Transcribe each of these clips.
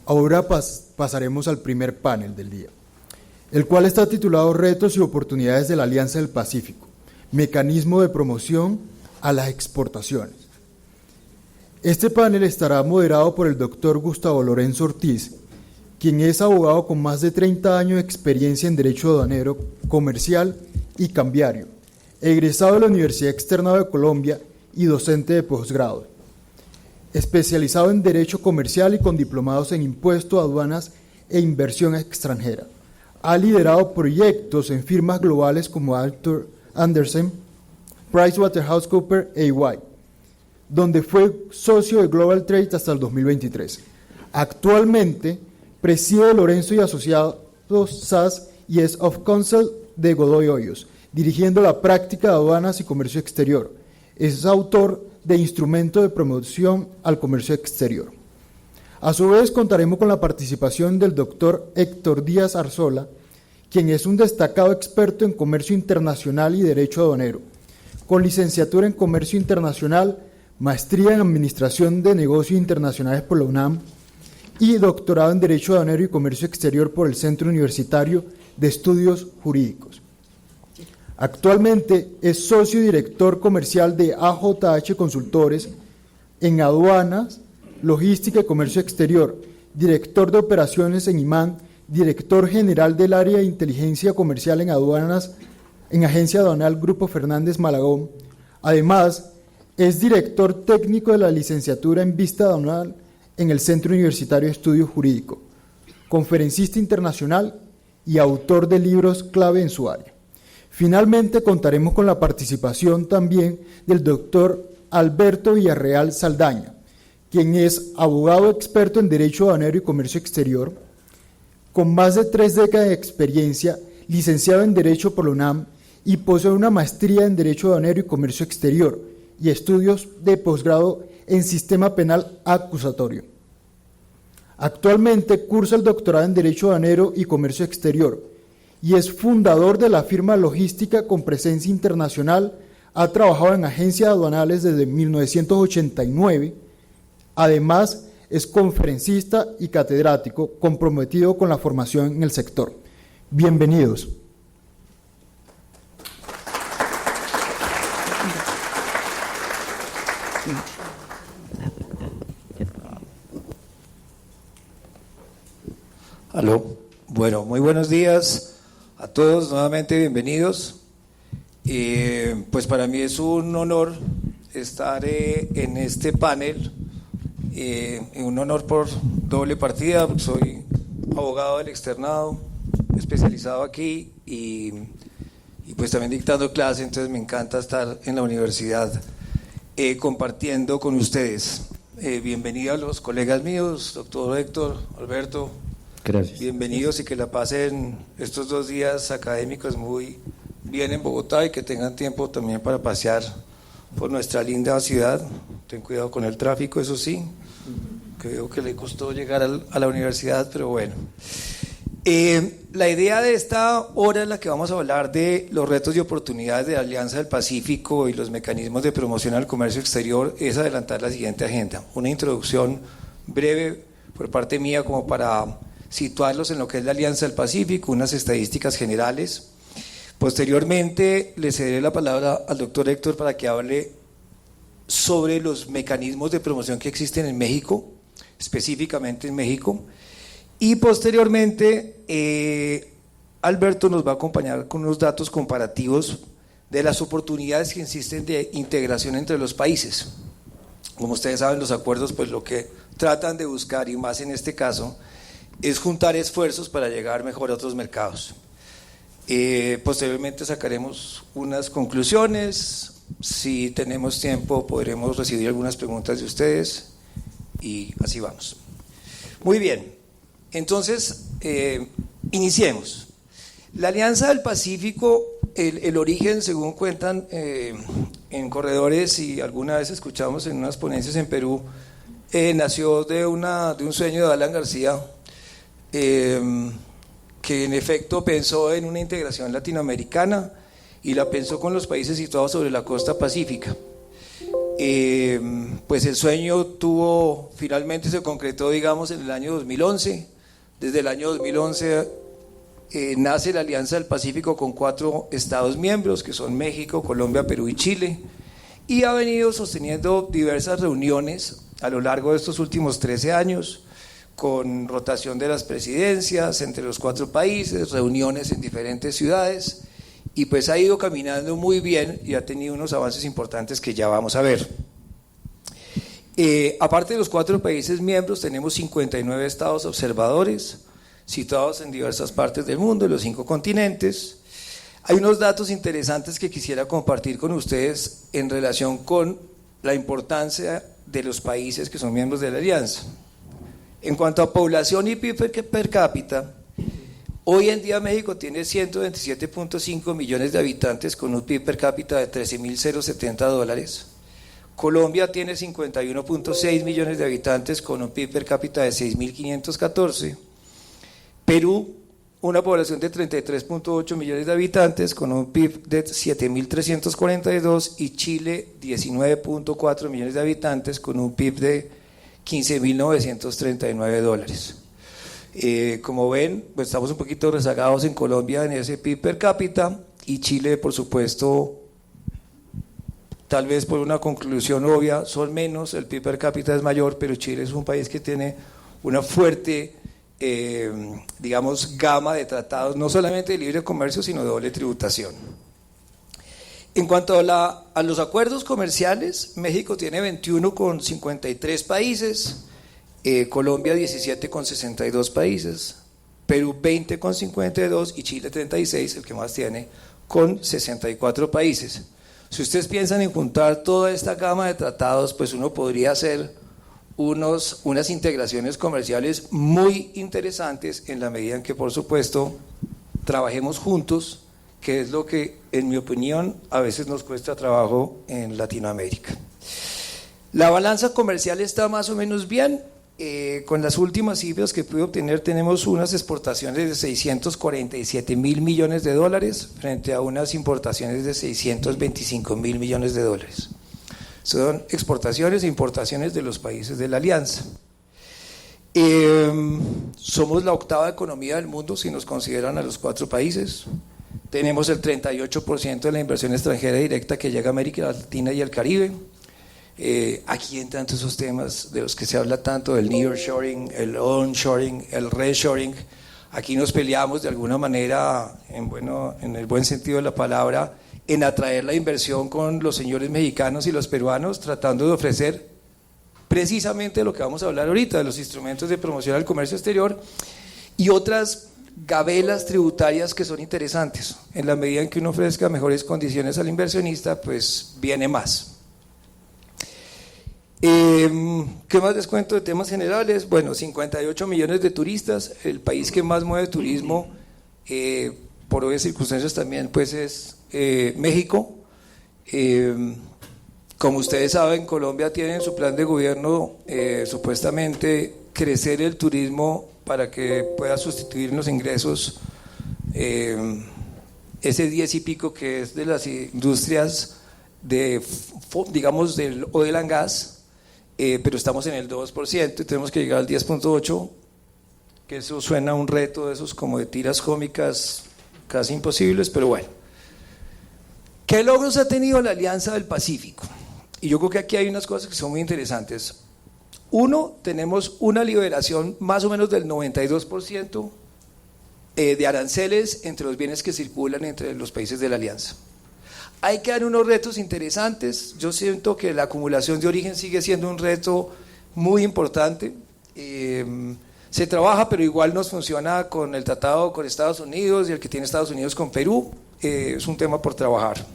Ahora pasaremos al primer panel del día, el cual está titulado Retos y oportunidades de la Alianza del Pacífico, mecanismo de promoción a las exportaciones. Este panel estará moderado por el doctor Gustavo Lorenzo Ortiz, quien es abogado con más de 30 años de experiencia en Derecho Aduanero, Comercial y Cambiario, egresado de la Universidad Externado de Colombia y docente de posgrado, especializado en Derecho Comercial y con diplomados en Impuestos, Aduanas e Inversión Extranjera. Ha liderado proyectos en firmas globales como Arthur Andersen, PricewaterhouseCoopers e EY, donde fue socio de Global Trade hasta el 2023. Actualmente preside Lorenzo y Asociados SAS y es of counsel de Godoy Hoyos, dirigiendo la práctica de aduanas y comercio exterior. Es autor de Instrumento de Promoción al Comercio Exterior. A su vez, contaremos con la participación del doctor Héctor Díaz Arzola, quien es un destacado experto en comercio internacional y derecho aduanero, con licenciatura en comercio internacional, maestría en administración de negocios internacionales por la UNAM y doctorado en derecho aduanero y comercio exterior por el Centro Universitario de Estudios Jurídicos. Actualmente es socio y director comercial de AJH Consultores en aduanas, logística y comercio exterior, director de operaciones en IMAN, director general del área de inteligencia comercial en aduanas en Agencia Aduanal Grupo Fernández Malagón. Además, es director técnico de la licenciatura en Vista Aduanal en el Centro Universitario de Estudios Jurídicos, conferencista internacional y autor de libros clave en su área. Finalmente, contaremos con la participación también del doctor Alberto Villarreal Saldaña, quien es abogado experto en Derecho Aduanero y Comercio Exterior, con más de 3 décadas de experiencia, licenciado en Derecho por la UNAM y posee una maestría en Derecho Aduanero y Comercio Exterior y estudios de posgrado en Sistema Penal Acusatorio. Actualmente cursa el doctorado en Derecho Aduanero y Comercio Exterior y es fundador de la firma logística con presencia internacional. Ha trabajado en agencias aduanales desde 1989. Además, es conferencista y catedrático comprometido con la formación en el sector. Bienvenidos. Aló. Bueno, muy buenos días a todos, nuevamente bienvenidos. Pues para mí es un honor estar en este panel, un honor por doble partida, porque soy abogado del externado, especializado aquí y pues también dictando clases, entonces me encanta estar en la universidad compartiendo con ustedes. Bienvenidos a los colegas míos, doctor Héctor, Alberto. Gracias. Bienvenidos y que la pasen estos 2 días académicos muy bien en Bogotá y que tengan tiempo también para pasear por nuestra linda ciudad. Ten cuidado con el tráfico, eso sí, que veo que le costó llegar a la universidad, pero bueno. La idea de esta hora en la que vamos a hablar de los retos y oportunidades de la Alianza del Pacífico y los mecanismos de promoción al comercio exterior es adelantar la siguiente agenda. Una introducción breve por parte mía como para situarlos en lo que es la Alianza del Pacífico, unas estadísticas generales. Posteriormente le cederé la palabra al doctor Héctor para que hable sobre los mecanismos de promoción que existen en México, específicamente en México, y posteriormente Alberto nos va a acompañar con unos datos comparativos de las oportunidades que existen de integración entre los países. Como ustedes saben, los acuerdos pues lo que tratan de buscar, y más en este caso, es juntar esfuerzos para llegar mejor a otros mercados. Posteriormente sacaremos unas conclusiones. Si tenemos tiempo podremos recibir algunas preguntas de ustedes y así vamos. Muy bien, entonces iniciemos. La Alianza del Pacífico, el origen, según cuentan en corredores y alguna vez escuchamos en unas ponencias en Perú, nació de un sueño de Alan García, que en efecto pensó en una integración latinoamericana y la pensó con los países situados sobre la costa pacífica. Pues el sueño finalmente se concretó, digamos, en el año 2011. Desde el año 2011 nace la Alianza del Pacífico con 4 estados miembros, que son México, Colombia, Perú y Chile, y ha venido sosteniendo diversas reuniones a lo largo de estos últimos 13 años, con rotación de las presidencias entre los 4 países, reuniones en diferentes ciudades, y pues ha ido caminando muy bien y ha tenido unos avances importantes que ya vamos a ver. Aparte de los 4 países miembros, tenemos 59 estados observadores, situados en diversas partes del mundo, en los 5 continentes. Hay unos datos interesantes que quisiera compartir con ustedes en relación con la importancia de los países que son miembros de la Alianza. En cuanto a población y PIB per cápita, hoy en día México tiene 127.5 millones de habitantes con un PIB per cápita de $13.070. Colombia tiene 51.6 millones de habitantes con un PIB per cápita de 6.514. Perú, una población de 33.8 millones de habitantes con un PIB de 7.342, y Chile 19.4 millones de habitantes con un PIB de $15.939. Como ven, pues estamos un poquito rezagados en Colombia en ese PIB per cápita, y Chile, por supuesto, tal vez por una conclusión obvia, son menos, el PIB per cápita es mayor, pero Chile es un país que tiene una fuerte, digamos, gama de tratados, no solamente de libre comercio, sino de doble tributación. En cuanto a los acuerdos comerciales, México tiene 21 con 53 países, Colombia 17 con 62 países, Perú 20 con 52 y Chile 36, el que más tiene, con 64 países. Si ustedes piensan en juntar toda esta gama de tratados, pues uno podría hacer unas integraciones comerciales muy interesantes en la medida en que, por supuesto, trabajemos juntos, que es lo que, en mi opinión, a veces nos cuesta trabajo en Latinoamérica. La balanza comercial está más o menos bien. Con las últimas cifras que pude obtener, tenemos unas exportaciones de 647 mil millones de dólares frente a unas importaciones de 625 mil millones de dólares. Son exportaciones e importaciones de los países de la Alianza. Somos la 8ª economía del mundo si nos consideran a los 4 países. Tenemos el 38% de la inversión extranjera directa que llega a América Latina y el Caribe. Aquí entran todos esos temas de los que se habla tanto, el nearshoring, el onshoring, el reshoring. Aquí nos peleamos de alguna manera, en el buen sentido de la palabra, en atraer la inversión con los señores mexicanos y los peruanos, tratando de ofrecer precisamente lo que vamos a hablar ahorita, de los instrumentos de promoción al comercio exterior y otras gabelas tributarias que son interesantes. En la medida en que uno ofrezca mejores condiciones al inversionista, pues viene más. ¿Qué más les cuento de temas generales? Bueno, 58 millones de turistas, el país que más mueve turismo, por obvias circunstancias también, pues es México. Como ustedes saben, Colombia tiene en su plan de gobierno supuestamente crecer el turismo para que pueda sustituir los ingresos, ese 10 y pico que es de las industrias digamos del oil and gas. Pero estamos en el 2% y tenemos que llegar al 10.8%, que eso suena a un reto de esos como de tiras cómicas casi imposibles, pero bueno. ¿Qué logros ha tenido la Alianza del Pacífico? Y yo creo que aquí hay unas cosas que son muy interesantes. Uno, tenemos una liberación más o menos del 92% de aranceles entre los bienes que circulan entre los países de la Alianza. Hay que dar unos retos interesantes. Yo siento que la acumulación de origen sigue siendo un reto muy importante. Se trabaja, pero igual nos funciona con el tratado con Estados Unidos y el que tiene Estados Unidos con Perú. Es un tema por trabajar.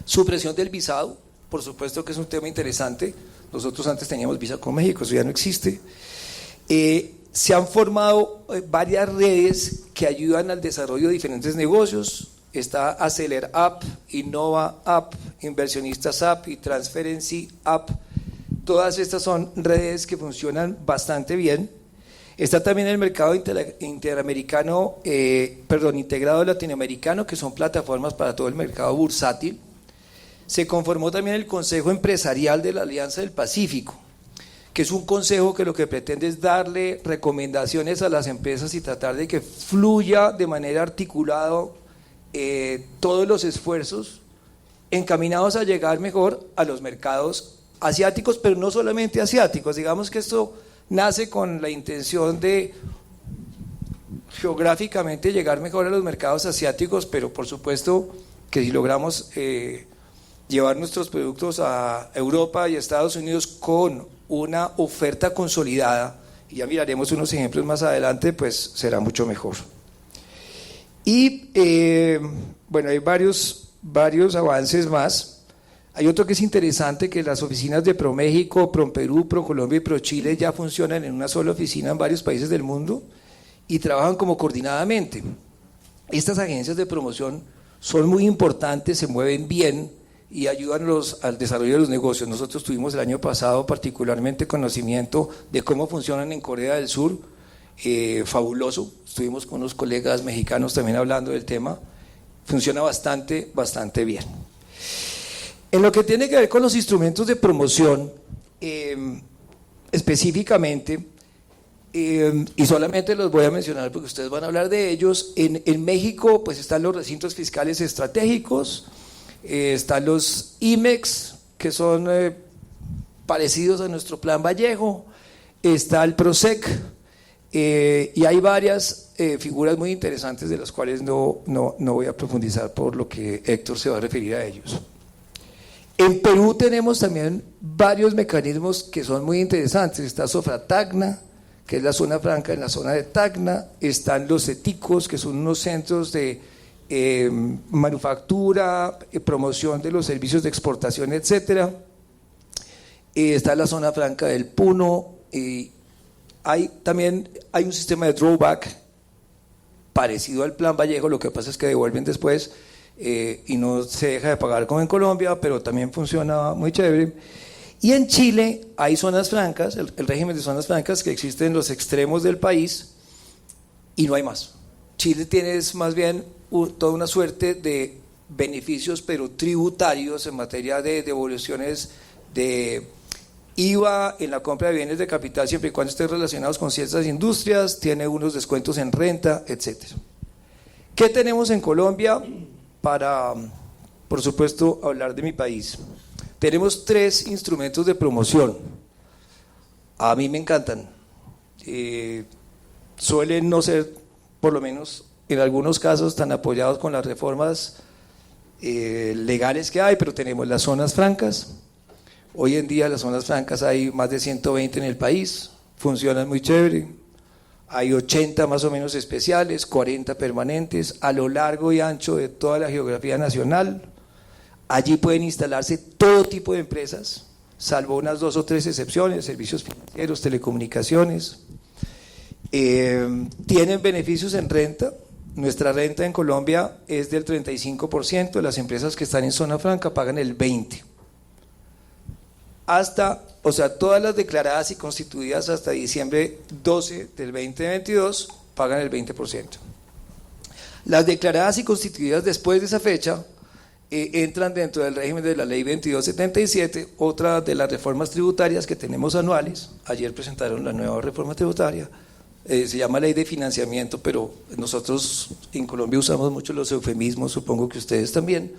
Supresión del visado, por supuesto que es un tema interesante. Nosotros antes teníamos visa con México, eso ya no existe. Se han formado varias redes que ayudan al desarrollo de diferentes negocios. Está Aceler App, Innova App, Inversionistas App y Transferency App. Todas estas son redes que funcionan bastante bien. Está también el mercado integrado latinoamericano, que son plataformas para todo el mercado bursátil. se conformó también el Consejo Empresarial de la Alianza del Pacífico, que es un consejo que lo que pretende es darle recomendaciones a las empresas y tratar de que fluya de manera articulada todos los esfuerzos encaminados a llegar mejor a los mercados asiáticos, pero no solamente asiáticos. Digamos que esto nace con la intención de geográficamente llegar mejor a los mercados asiáticos, pero por supuesto que si logramos llevar nuestros productos a Europa y Estados Unidos con una oferta consolidada, y ya miraremos unos ejemplos más adelante, pues será mucho mejor. Y bueno, hay varios avances más. Hay otro que es interesante, que las oficinas de ProMéxico, ProPerú, ProColombia y ProChile ya funcionan en una sola oficina en varios países del mundo y trabajan como coordinadamente. Estas agencias de promoción son muy importantes, se mueven bien y ayudan al desarrollo de los negocios. Nosotros tuvimos el año pasado particularmente conocimiento de cómo funcionan en Corea del Sur, fabuloso. Estuvimos con unos colegas mexicanos también hablando del tema. Funciona bastante bien. En lo que tiene que ver con los instrumentos de promoción, específicamente, y solamente los voy a mencionar porque ustedes van a hablar de ellos, en México pues están los recintos fiscales estratégicos, están los IMEX, que son parecidos a nuestro Plan Vallejo, está el PROSEC, y hay varias figuras muy interesantes de las cuales no voy a profundizar por lo que Héctor se va a referir a ellos. En Perú tenemos también varios mecanismos que son muy interesantes. Está Sofratagna, que es la zona franca en la zona de Tacna. Están los CETICOS, que son unos centros de manufactura, promoción de los servicios de exportación, etcétera. Está la zona franca del Puno. También hay un sistema de drawback parecido al Plan Vallejo, lo que pasa es que devuelven después y no se deja de pagar como en Colombia, pero también funciona muy chévere. Y en Chile hay zonas francas, el régimen de zonas francas que existe en los extremos del país y no hay más. Chile tiene más bien toda una suerte de beneficios, pero tributarios en materia de devoluciones de IVA en la compra de bienes de capital, siempre y cuando estén relacionados con ciertas industrias, tiene unos descuentos en renta, etcétera. ¿Qué tenemos en Colombia para, por supuesto, hablar de mi país? Tenemos 3 instrumentos de promoción. A mí me encantan. Suelen no ser, por lo menos en algunos casos, tan apoyados con las reformas legales que hay, pero tenemos las zonas francas. Hoy en día las zonas francas hay más de 120 en el país, funcionan muy chévere. Hay 80 más o menos especiales, 40 permanentes, a lo largo y ancho de toda la geografía nacional. Allí pueden instalarse todo tipo de empresas, salvo unas 2 o 3 excepciones, servicios financieros, telecomunicaciones. Tienen beneficios en renta. Nuestra renta en Colombia es del 35%, las empresas que están en zona franca pagan el 20%. Todas las declaradas y constituidas hasta diciembre 12 del 2022 pagan el 20%. Las declaradas y constituidas después de esa fecha entran dentro del régimen de la ley 2277, otra de las reformas tributarias que tenemos anuales. Ayer presentaron la nueva reforma tributaria, se llama ley de financiamiento, pero nosotros en Colombia usamos mucho los eufemismos, supongo que ustedes también.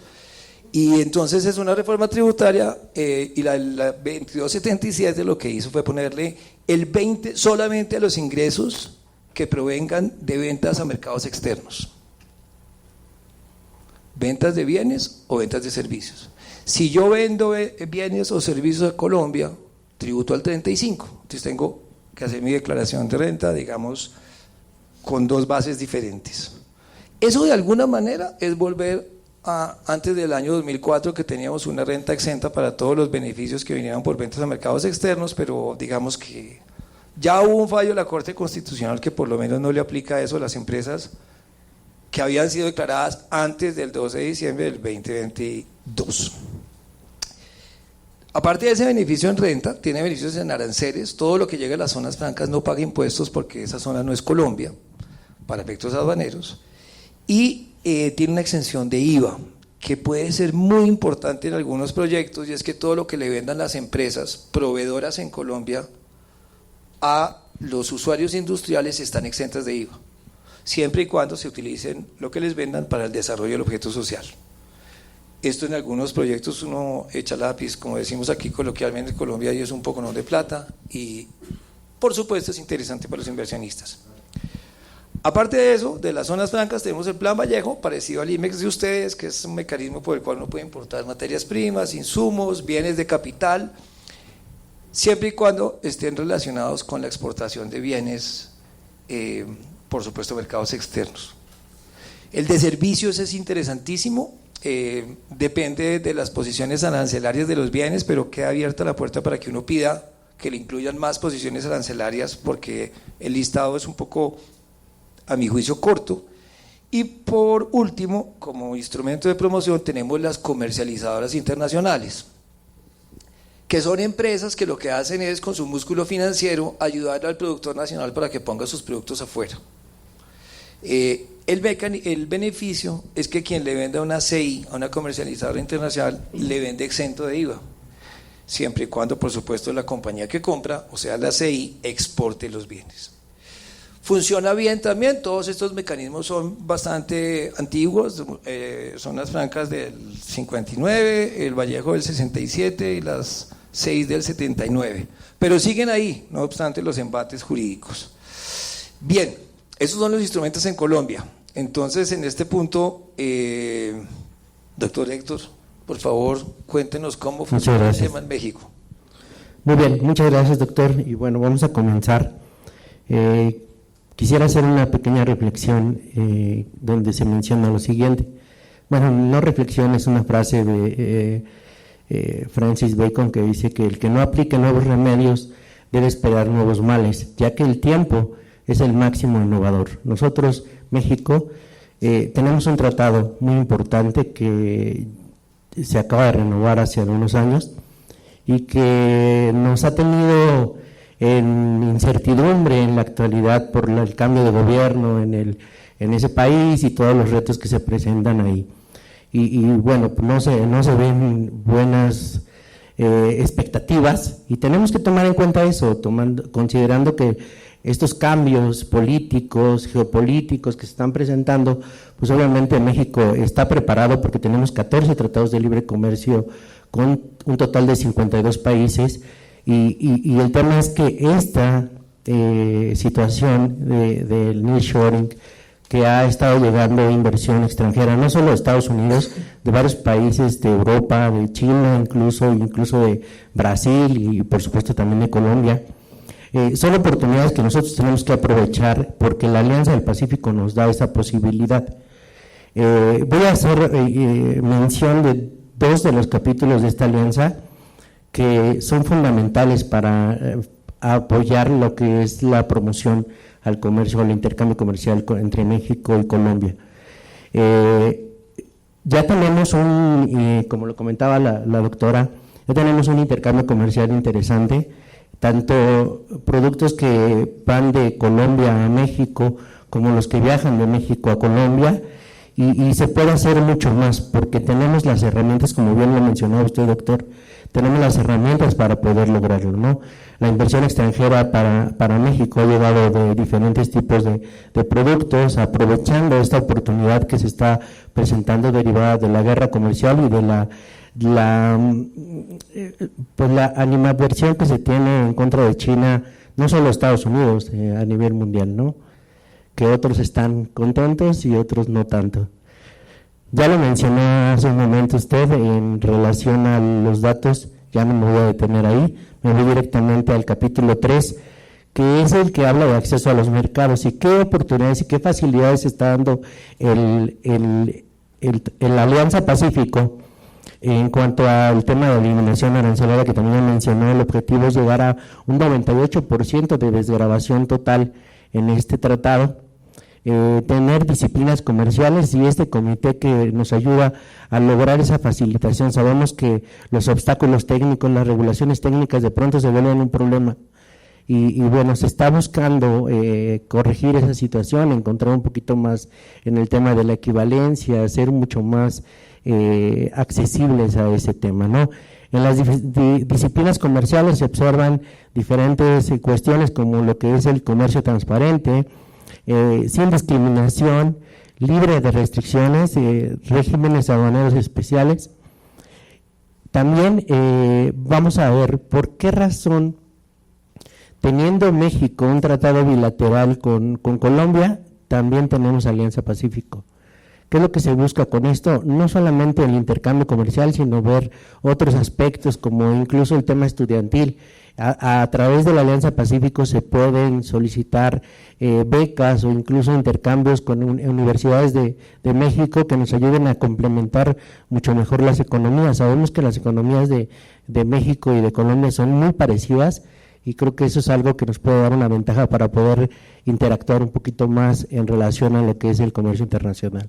Y entonces es una reforma tributaria y la 2277 lo que hizo fue ponerle el 20 solamente a los ingresos que provengan de ventas a mercados externos. Ventas de bienes o ventas de servicios. Si yo vendo bienes o servicios a Colombia, tributo al 35%. Entonces tengo que hacer mi declaración de renta, digamos, con 2 bases diferentes. Eso de alguna manera es volver a antes del año 2004, que teníamos una renta exenta para todos los beneficios que vinieran por ventas a mercados externos, pero digamos que ya hubo un fallo de la Corte Constitucional que por lo menos no le aplica eso a las empresas que habían sido declaradas antes del 12 de diciembre del 2022. Aparte de ese beneficio en renta, tiene beneficios en aranceles. Todo lo que llega a las zonas francas no paga impuestos porque esa zona no es Colombia, para efectos aduaneros. Y tiene una exención de IVA. que puede ser muy importante en algunos proyectos, y es que todo lo que le vendan las empresas proveedoras en Colombia a los usuarios industriales están exentas de IVA, siempre y cuando se utilicen lo que les vendan para el desarrollo del objeto social. Esto en algunos proyectos uno echa lápiz, como decimos aquí coloquialmente en Colombia, y es un poco de plata, y por supuesto es interesante para los inversionistas. Aparte de eso, de las zonas francas tenemos el Plan Vallejo, parecido al IMEX de ustedes, que es un mecanismo por el cual uno puede importar materias primas, insumos, bienes de capital, siempre y cuando estén relacionados con la exportación de bienes, por supuesto mercados externos. El de servicios es interesantísimo, depende de las posiciones arancelarias de los bienes, pero queda abierta la puerta para que uno pida que le incluyan más posiciones arancelarias, porque el listado es un poco, a mi juicio, corto. Y por último, como instrumento de promoción, tenemos las comercializadoras internacionales, que son empresas que lo que hacen es, con su músculo financiero, ayudar al productor nacional para que ponga sus productos afuera. El beneficio es que quien le venda a una CI, a una comercializadora internacional, le vende exento de IVA, siempre y cuando, por supuesto, la compañía que compra, o sea, la CI, exporte los bienes. Funciona bien también, todos estos mecanismos son bastante antiguos, zonas francas del 59, el Vallejo del 67 y las 6 del 79, pero siguen ahí, no obstante los embates jurídicos. Bien, esos son los instrumentos en Colombia. Entonces, en este punto, doctor Héctor, por favor, cuéntenos cómo funciona el tema en México. Muy bien, muchas gracias, doctor. Y bueno, vamos a comenzar. Quisiera hacer una pequeña reflexión donde se menciona lo siguiente. Bueno, no reflexión, es una frase de Francis Bacon, que dice que el que no aplique nuevos remedios debe esperar nuevos males, ya que el tiempo es el máximo innovador. Nosotros, México, tenemos un tratado muy importante que se acaba de renovar hace algunos años y que nos ha tenido en incertidumbre en la actualidad por el cambio de gobierno en ese país y todos los retos que se presentan ahí. Y bueno, no se ven buenas expectativas, y tenemos que tomar en cuenta eso, considerando que estos cambios políticos, geopolíticos que se están presentando, pues obviamente México está preparado porque tenemos 14 tratados de libre comercio con un total de 52 países, y el tema es que esta situación del nearshoring, que ha estado llegando inversión extranjera, no solo de Estados Unidos, de varios países de Europa, de China, incluso de Brasil y por supuesto también de Colombia. Son oportunidades que nosotros tenemos que aprovechar porque la Alianza del Pacífico nos da esa posibilidad. Voy a hacer mención de dos de los capítulos de esta alianza que son fundamentales para apoyar lo que es la promoción al comercio, al intercambio comercial entre México y Colombia. Ya tenemos como lo comentaba la doctora, ya tenemos un intercambio comercial interesante, tanto productos que van de Colombia a México como los que viajan de México a Colombia, y se puede hacer mucho más porque tenemos las herramientas, como bien lo mencionó usted, doctor, tenemos las herramientas para poder lograrlo, ¿no? La inversión extranjera para México ha llegado de diferentes tipos de productos, aprovechando esta oportunidad que se está presentando derivada de la guerra comercial y de la animadversión que se tiene en contra de China, no solo Estados Unidos, a nivel mundial, ¿no? Que otros están contentos y otros no tanto. Ya lo mencionó hace un momento usted en relación a los datos, ya no me voy a detener ahí, me voy directamente al capítulo 3, que es el que habla de acceso a los mercados y qué oportunidades y qué facilidades está dando la Alianza Pacífico en cuanto al tema de eliminación arancelaria, que también mencionó. El objetivo es llegar a un 98% de desgravación total en este tratado. Tener disciplinas comerciales y este comité que nos ayuda a lograr esa facilitación. Sabemos que los obstáculos técnicos, las regulaciones técnicas de pronto se vuelven un problema y bueno, se está buscando corregir esa situación, encontrar un poquito más en el tema de la equivalencia, ser mucho más accesibles a ese tema, ¿no? En las disciplinas comerciales se observan diferentes cuestiones como lo que es el comercio transparente, sin discriminación, libre de restricciones, regímenes aduaneros especiales. También vamos a ver por qué razón, teniendo México un tratado bilateral con Colombia, también tenemos Alianza Pacífico. ¿Qué es lo que se busca con esto? No solamente el intercambio comercial, sino ver otros aspectos como incluso el tema estudiantil. A través de la Alianza Pacífico se pueden solicitar becas o incluso intercambios con universidades de México que nos ayuden a complementar mucho mejor las economías. Sabemos que las economías de México y de Colombia son muy parecidas y creo que eso es algo que nos puede dar una ventaja para poder interactuar un poquito más en relación a lo que es el comercio internacional.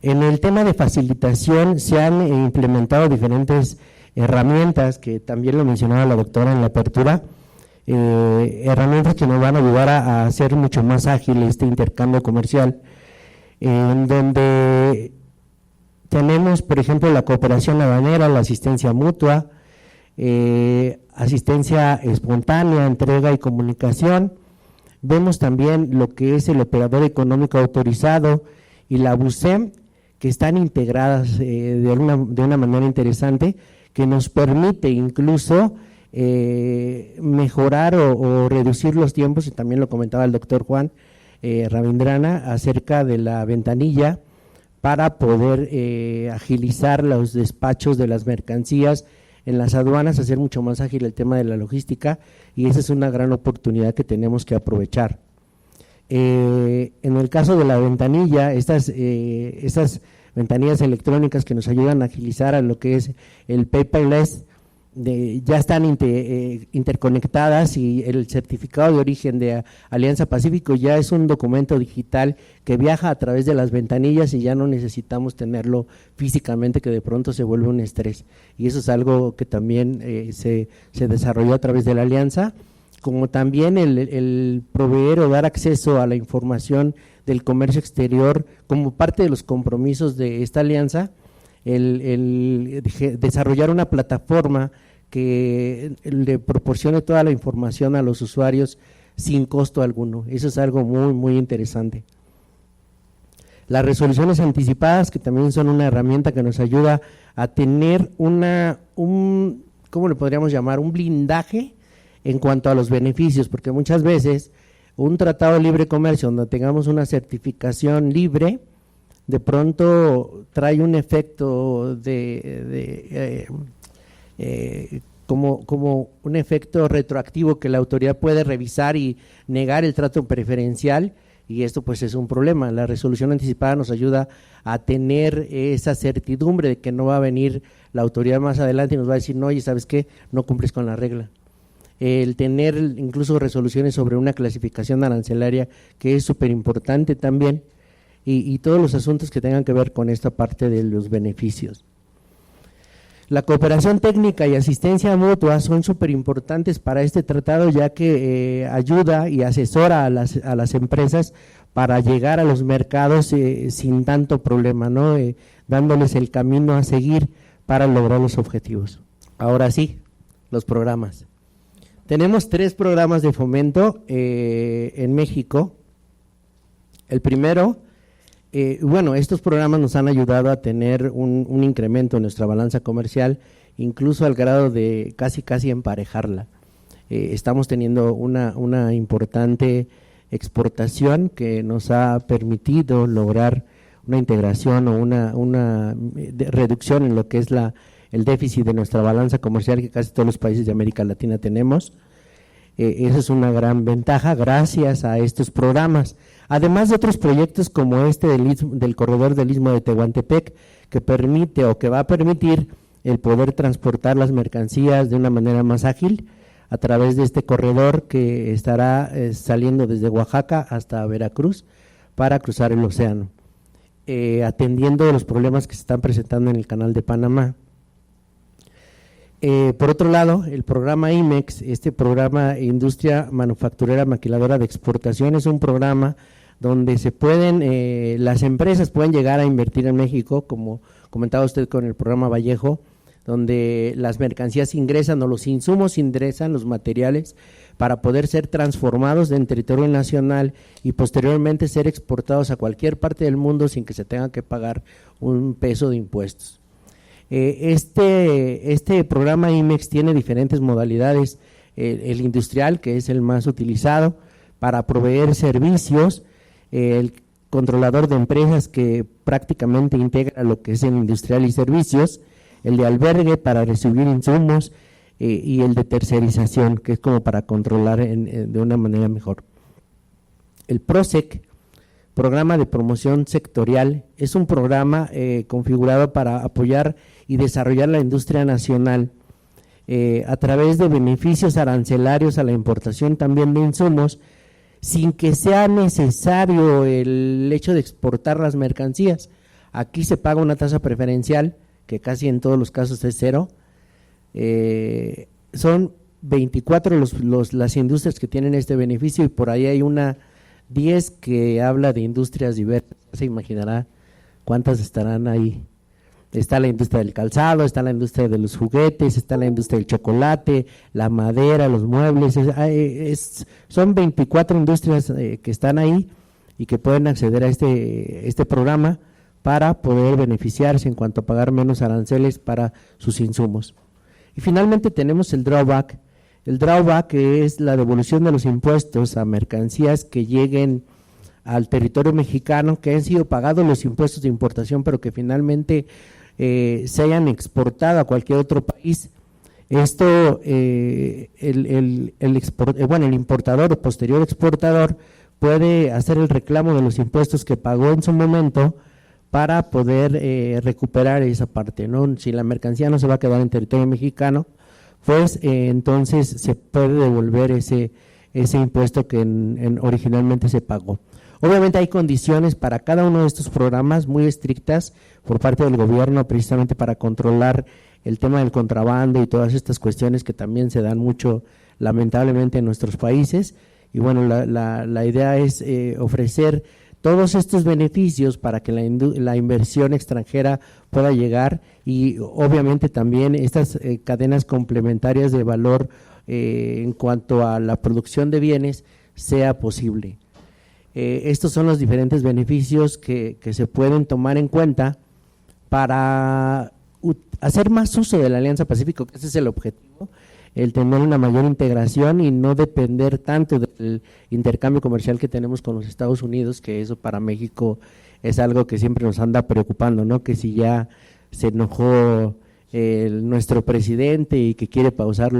En el tema de facilitación se han implementado diferentes herramientas, que también lo mencionaba la doctora en la apertura, herramientas que nos van a ayudar a hacer mucho más ágil este intercambio comercial, en donde tenemos, por ejemplo, la cooperación aduanera, la asistencia mutua, asistencia espontánea, entrega y comunicación. Vemos también lo que es el operador económico autorizado y la BUSEM, que están integradas de una manera interesante, que nos permite incluso mejorar o reducir los tiempos, y también lo comentaba el doctor Juan Ravindrana, acerca de la ventanilla para poder agilizar los despachos de las mercancías en las aduanas, hacer mucho más ágil el tema de la logística, y esa es una gran oportunidad que tenemos que aprovechar. En el caso de la ventanilla, estas ventanillas electrónicas que nos ayudan a agilizar a lo que es el paperless, ya están interconectadas, y el certificado de origen de Alianza Pacífico ya es un documento digital que viaja a través de las ventanillas y ya no necesitamos tenerlo físicamente, que de pronto se vuelve un estrés, y eso es algo que también se desarrolló a través de la Alianza, como también el proveer o dar acceso a la información del comercio exterior como parte de los compromisos de esta alianza, el desarrollar una plataforma que le proporcione toda la información a los usuarios sin costo alguno. Eso es algo muy, muy interesante. Las resoluciones anticipadas, que también son una herramienta que nos ayuda a tener ¿cómo le podríamos llamar? Un blindaje en cuanto a los beneficios, porque muchas veces un tratado de libre comercio donde tengamos una certificación libre, de pronto trae un efecto como un efecto retroactivo, que la autoridad puede revisar y negar el trato preferencial, y esto pues es un problema. La resolución anticipada nos ayuda a tener esa certidumbre de que no va a venir la autoridad más adelante y nos va a decir, no, oye, ¿sabes qué? No cumples con la regla. El tener incluso resoluciones sobre una clasificación arancelaria, que es súper importante también, y todos los asuntos que tengan que ver con esta parte de los beneficios. La cooperación técnica y asistencia mutua son súper importantes para este tratado, ya que ayuda y asesora a las empresas para llegar a los mercados sin tanto problema, ¿no? Dándoles el camino a seguir para lograr los objetivos. Ahora sí, los programas. Tenemos 3 programas de fomento en México. El primero, estos programas nos han ayudado a tener un incremento en nuestra balanza comercial, incluso al grado de casi emparejarla. Estamos teniendo una importante exportación que nos ha permitido lograr una integración o una reducción en lo que es el déficit de nuestra balanza comercial, que casi todos los países de América Latina tenemos. Esa es una gran ventaja gracias a estos programas, además de otros proyectos como este del corredor del Istmo de Tehuantepec, que permite o que va a permitir el poder transportar las mercancías de una manera más ágil a través de este corredor, que estará saliendo desde Oaxaca hasta Veracruz para cruzar el océano, atendiendo los problemas que se están presentando en el Canal de Panamá. Por otro lado, el programa IMEX, este programa Industria Manufacturera Maquiladora de Exportación, es un programa donde se pueden, las empresas pueden llegar a invertir en México, como comentaba usted con el programa Vallejo, donde las mercancías ingresan o los insumos ingresan, los materiales, para poder ser transformados en territorio nacional y posteriormente ser exportados a cualquier parte del mundo sin que se tenga que pagar un peso de impuestos. Este programa IMEX tiene diferentes modalidades, el industrial, que es el más utilizado para proveer servicios, el controlador de empresas, que prácticamente integra lo que es el industrial y servicios, el de albergue para recibir insumos, y el de tercerización, que es como para controlar de una manera mejor. El PROSEC, Programa de Promoción Sectorial, es un programa configurado para apoyar y desarrollar la industria nacional a través de beneficios arancelarios a la importación también de insumos, sin que sea necesario el hecho de exportar las mercancías. Aquí se paga una tasa preferencial, que casi en todos los casos es cero. Son 24 las industrias que tienen este beneficio, y por ahí hay una 10 que habla de industrias diversas. Se imaginará cuántas estarán ahí. Está la industria del calzado, está la industria de los juguetes, está la industria del chocolate, la madera, los muebles. Son 24 industrias que están ahí y que pueden acceder a este programa para poder beneficiarse en cuanto a pagar menos aranceles para sus insumos. Y finalmente tenemos el drawback. El drawback es la devolución de los impuestos a mercancías que lleguen al territorio mexicano, que han sido pagados los impuestos de importación, pero que finalmente se hayan exportado a cualquier otro país. Esto, el importador o posterior exportador puede hacer el reclamo de los impuestos que pagó en su momento para poder recuperar esa parte, ¿no? Si la mercancía no se va a quedar en territorio mexicano, pues entonces se puede devolver ese impuesto que originalmente se pagó. Obviamente hay condiciones para cada uno de estos programas muy estrictas por parte del gobierno, precisamente para controlar el tema del contrabando y todas estas cuestiones que también se dan mucho, lamentablemente, en nuestros países. Y bueno, la idea es ofrecer todos estos beneficios para que la inversión extranjera pueda llegar, y obviamente también estas cadenas complementarias de valor en cuanto a la producción de bienes sea posible. Estos son los diferentes beneficios que se pueden tomar en cuenta para hacer más uso de la Alianza Pacífico, que ese es el objetivo, el tener una mayor integración y no depender tanto del intercambio comercial que tenemos con los Estados Unidos, que eso para México es algo que siempre nos anda preocupando, ¿no? Que si ya se enojó nuestro presidente y que quiere pausar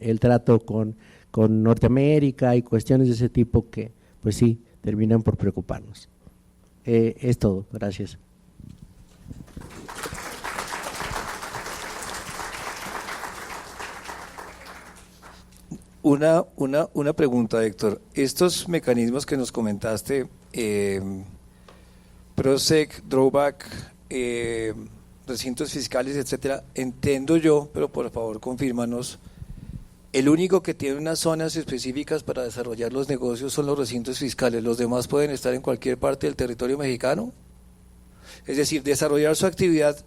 el trato con Norteamérica y cuestiones de ese tipo que, pues sí, terminan por preocuparnos. Es todo, gracias. Una pregunta, Héctor. Estos mecanismos que nos comentaste, PROSEC, drawback, recintos fiscales, etcétera, entiendo yo, pero por favor confírmanos, el único que tiene unas zonas específicas para desarrollar los negocios son los recintos fiscales, los demás pueden estar en cualquier parte del territorio mexicano. Es decir, desarrollar su actividad,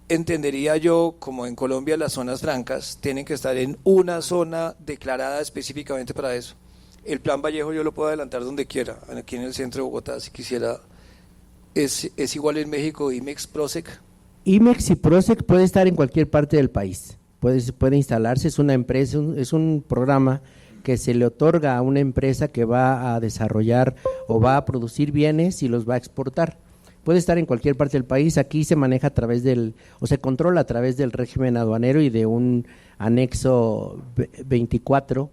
entendería yo, como en Colombia las zonas francas tienen que estar en una zona declarada específicamente para eso. El Plan Vallejo yo lo puedo adelantar donde quiera, aquí en el centro de Bogotá, si quisiera. ¿Es igual en México, IMEX, PROSEC? IMEX y PROSEC puede estar en cualquier parte del país, puede instalarse, es una empresa, es un programa que se le otorga a una empresa que va a desarrollar o va a producir bienes y los va a exportar. Puede estar en cualquier parte del país. Aquí se maneja a través se controla a través del régimen aduanero y de un anexo 24,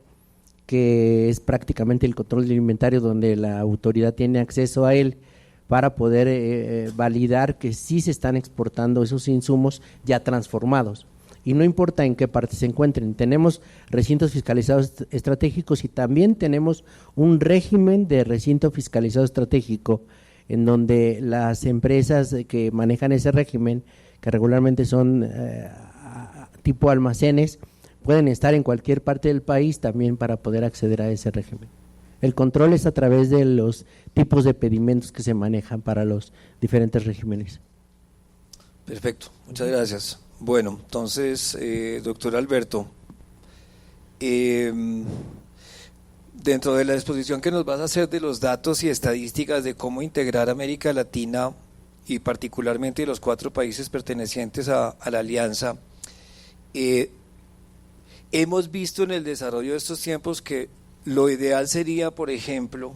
que es prácticamente el control del inventario, donde la autoridad tiene acceso a él para poder validar que sí se están exportando esos insumos ya transformados. Y no importa en qué parte se encuentren, tenemos recintos fiscalizados estratégicos y también tenemos un régimen de recinto fiscalizado estratégico, en donde las empresas que manejan ese régimen, que regularmente son tipo almacenes, pueden estar en cualquier parte del país también para poder acceder a ese régimen. El control es a través de los tipos de pedimentos que se manejan para los diferentes regímenes. Perfecto, muchas gracias. Bueno, entonces, doctor Alberto, dentro de la exposición que nos vas a hacer de los datos y estadísticas de cómo integrar América Latina y particularmente los 4 países pertenecientes a la alianza, hemos visto en el desarrollo de estos tiempos que lo ideal sería, por ejemplo,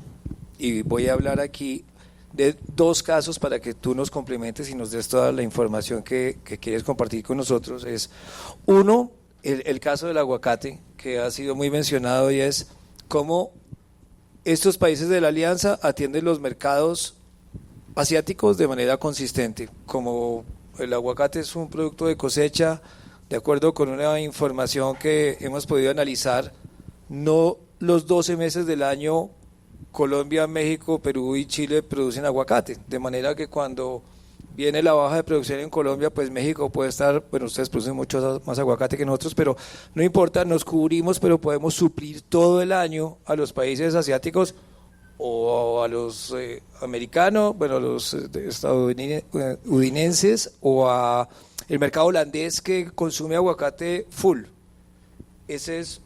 y voy a hablar aquí de 2 casos para que tú nos complementes y nos des toda la información que quieres compartir con nosotros. Es uno, el caso del aguacate, que ha sido muy mencionado, y es cómo estos países de la alianza atienden los mercados asiáticos de manera consistente. Como el aguacate es un producto de cosecha, de acuerdo con una información que hemos podido analizar, no los 12 meses del año Colombia, México, Perú y Chile producen aguacate, de manera que cuando viene la baja de producción en Colombia, pues México puede estar, bueno, ustedes producen mucho más aguacate que nosotros, pero no importa, nos cubrimos, pero podemos suplir todo el año a los países asiáticos o a los americanos, bueno, a los estadounidenses o a el mercado holandés que consume aguacate full. Ese es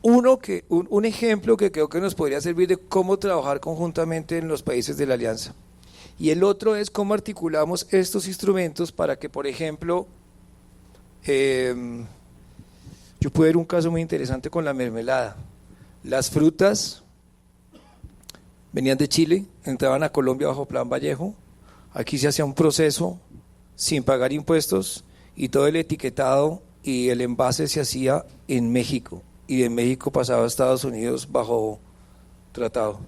un ejemplo que creo que nos podría servir de cómo trabajar conjuntamente en los países de la alianza. Y el otro es cómo articulamos estos instrumentos para que, por ejemplo, yo pude ver un caso muy interesante con la mermelada. Las frutas venían de Chile, entraban a Colombia bajo Plan Vallejo, aquí se hacía un proceso sin pagar impuestos y todo el etiquetado y el envase se hacía en México y de México pasaba a Estados Unidos bajo tratado.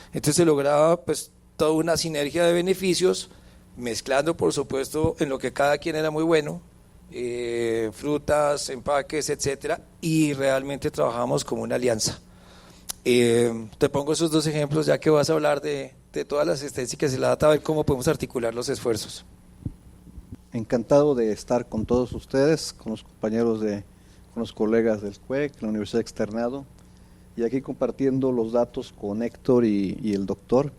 Entonces se lograba pues toda una sinergia de beneficios, mezclando por supuesto en lo que cada quien era muy bueno, frutas, empaques, etcétera, y realmente trabajamos como una alianza. Te pongo esos 2 ejemplos ya que vas a hablar de todas las estadísticas y la data, a ver cómo podemos articular los esfuerzos. Encantado de estar con todos ustedes, con los compañeros con los colegas del CUEC, la Universidad Externado, y aquí compartiendo los datos con Héctor y el doctor.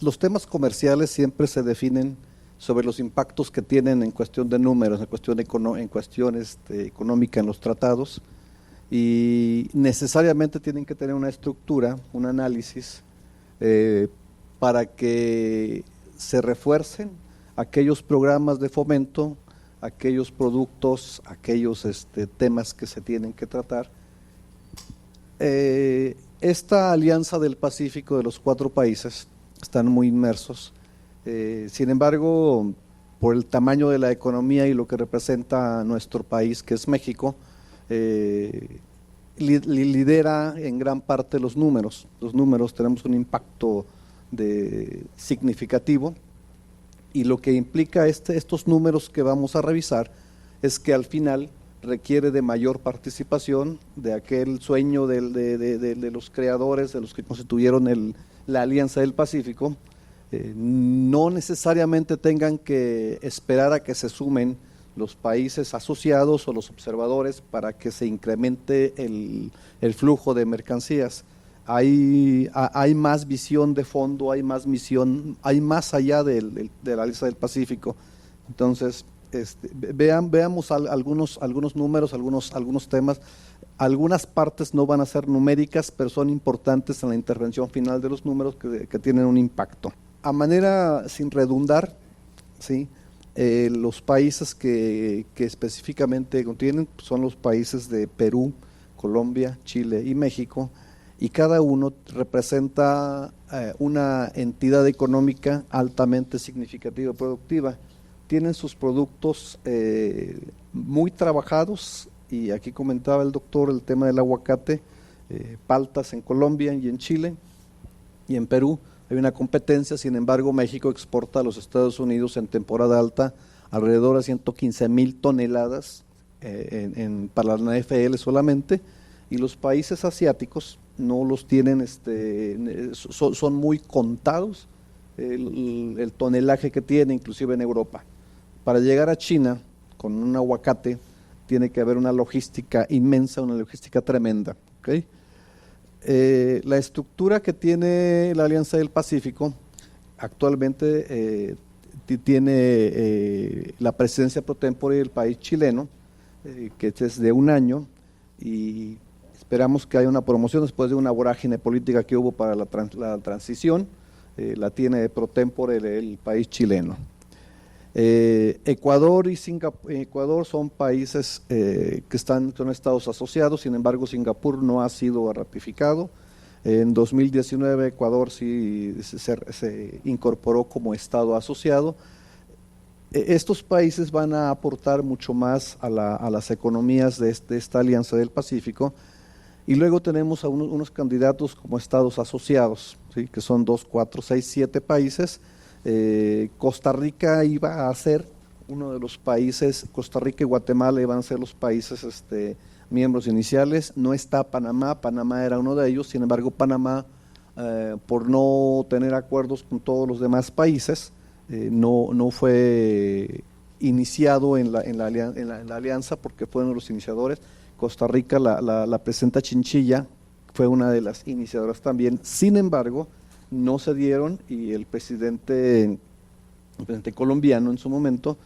Los temas comerciales siempre se definen sobre los impactos que tienen en cuestión de números, en cuestión económica en los tratados, y necesariamente tienen que tener una estructura, un análisis para que se refuercen aquellos programas de fomento, aquellos productos, aquellos temas que se tienen que tratar. Esta alianza del Pacífico de los 4 países están muy inmersos, sin embargo, por el tamaño de la economía y lo que representa nuestro país, que es México, lidera en gran parte los números. Los números tenemos un impacto significativo, y lo que implica estos números que vamos a revisar es que al final requiere de mayor participación, de aquel sueño de los creadores, de los que constituyeron la Alianza del Pacífico. No necesariamente tengan que esperar a que se sumen los países asociados o los observadores para que se incremente el flujo de mercancías. Hay más visión de fondo, hay más misión, hay más allá de la Alianza del Pacífico. Entonces, veamos algunos números, algunos temas. Algunas partes no van a ser numéricas, pero son importantes en la intervención final de los números que tienen un impacto. A manera, sin redundar, ¿sí? Los países que específicamente contienen son los países de Perú, Colombia, Chile y México, y cada uno representa una entidad económica altamente significativa y productiva. Tienen sus productos muy trabajados, y aquí comentaba el doctor el tema del aguacate, paltas en Colombia y en Chile, y en Perú hay una competencia. Sin embargo, México exporta a los Estados Unidos en temporada alta alrededor de 115,000 toneladas para la NFL solamente, y los países asiáticos no los tienen, son muy contados el tonelaje que tiene, inclusive en Europa. Para llegar a China con un aguacate tiene que haber una logística inmensa, una logística tremenda. ¿Okay? La estructura que tiene la Alianza del Pacífico actualmente tiene la presidencia pro tempore del país chileno, que es de 1 año, y esperamos que haya una promoción después de una vorágine política que hubo para la transición. La tiene pro tempore el país chileno. Ecuador y Ecuador son países que son estados asociados, sin embargo Singapur no ha sido ratificado. En 2019 Ecuador sí se incorporó como estado asociado. Estos países van a aportar mucho más a las economías de esta Alianza del Pacífico, y luego tenemos a unos candidatos como estados asociados, ¿sí? Que son 2, 4, 6, 7 países. Costa Rica iba a ser uno de los países, Costa Rica y Guatemala iban a ser los países miembros iniciales. No está Panamá, Panamá era uno de ellos, sin embargo Panamá, por no tener acuerdos con todos los demás países, no fue iniciado en la alianza, porque fueron los iniciadores. Costa Rica, la presidenta Chinchilla fue una de las iniciadoras también, sin embargo no se dieron, y el presidente colombiano en su momento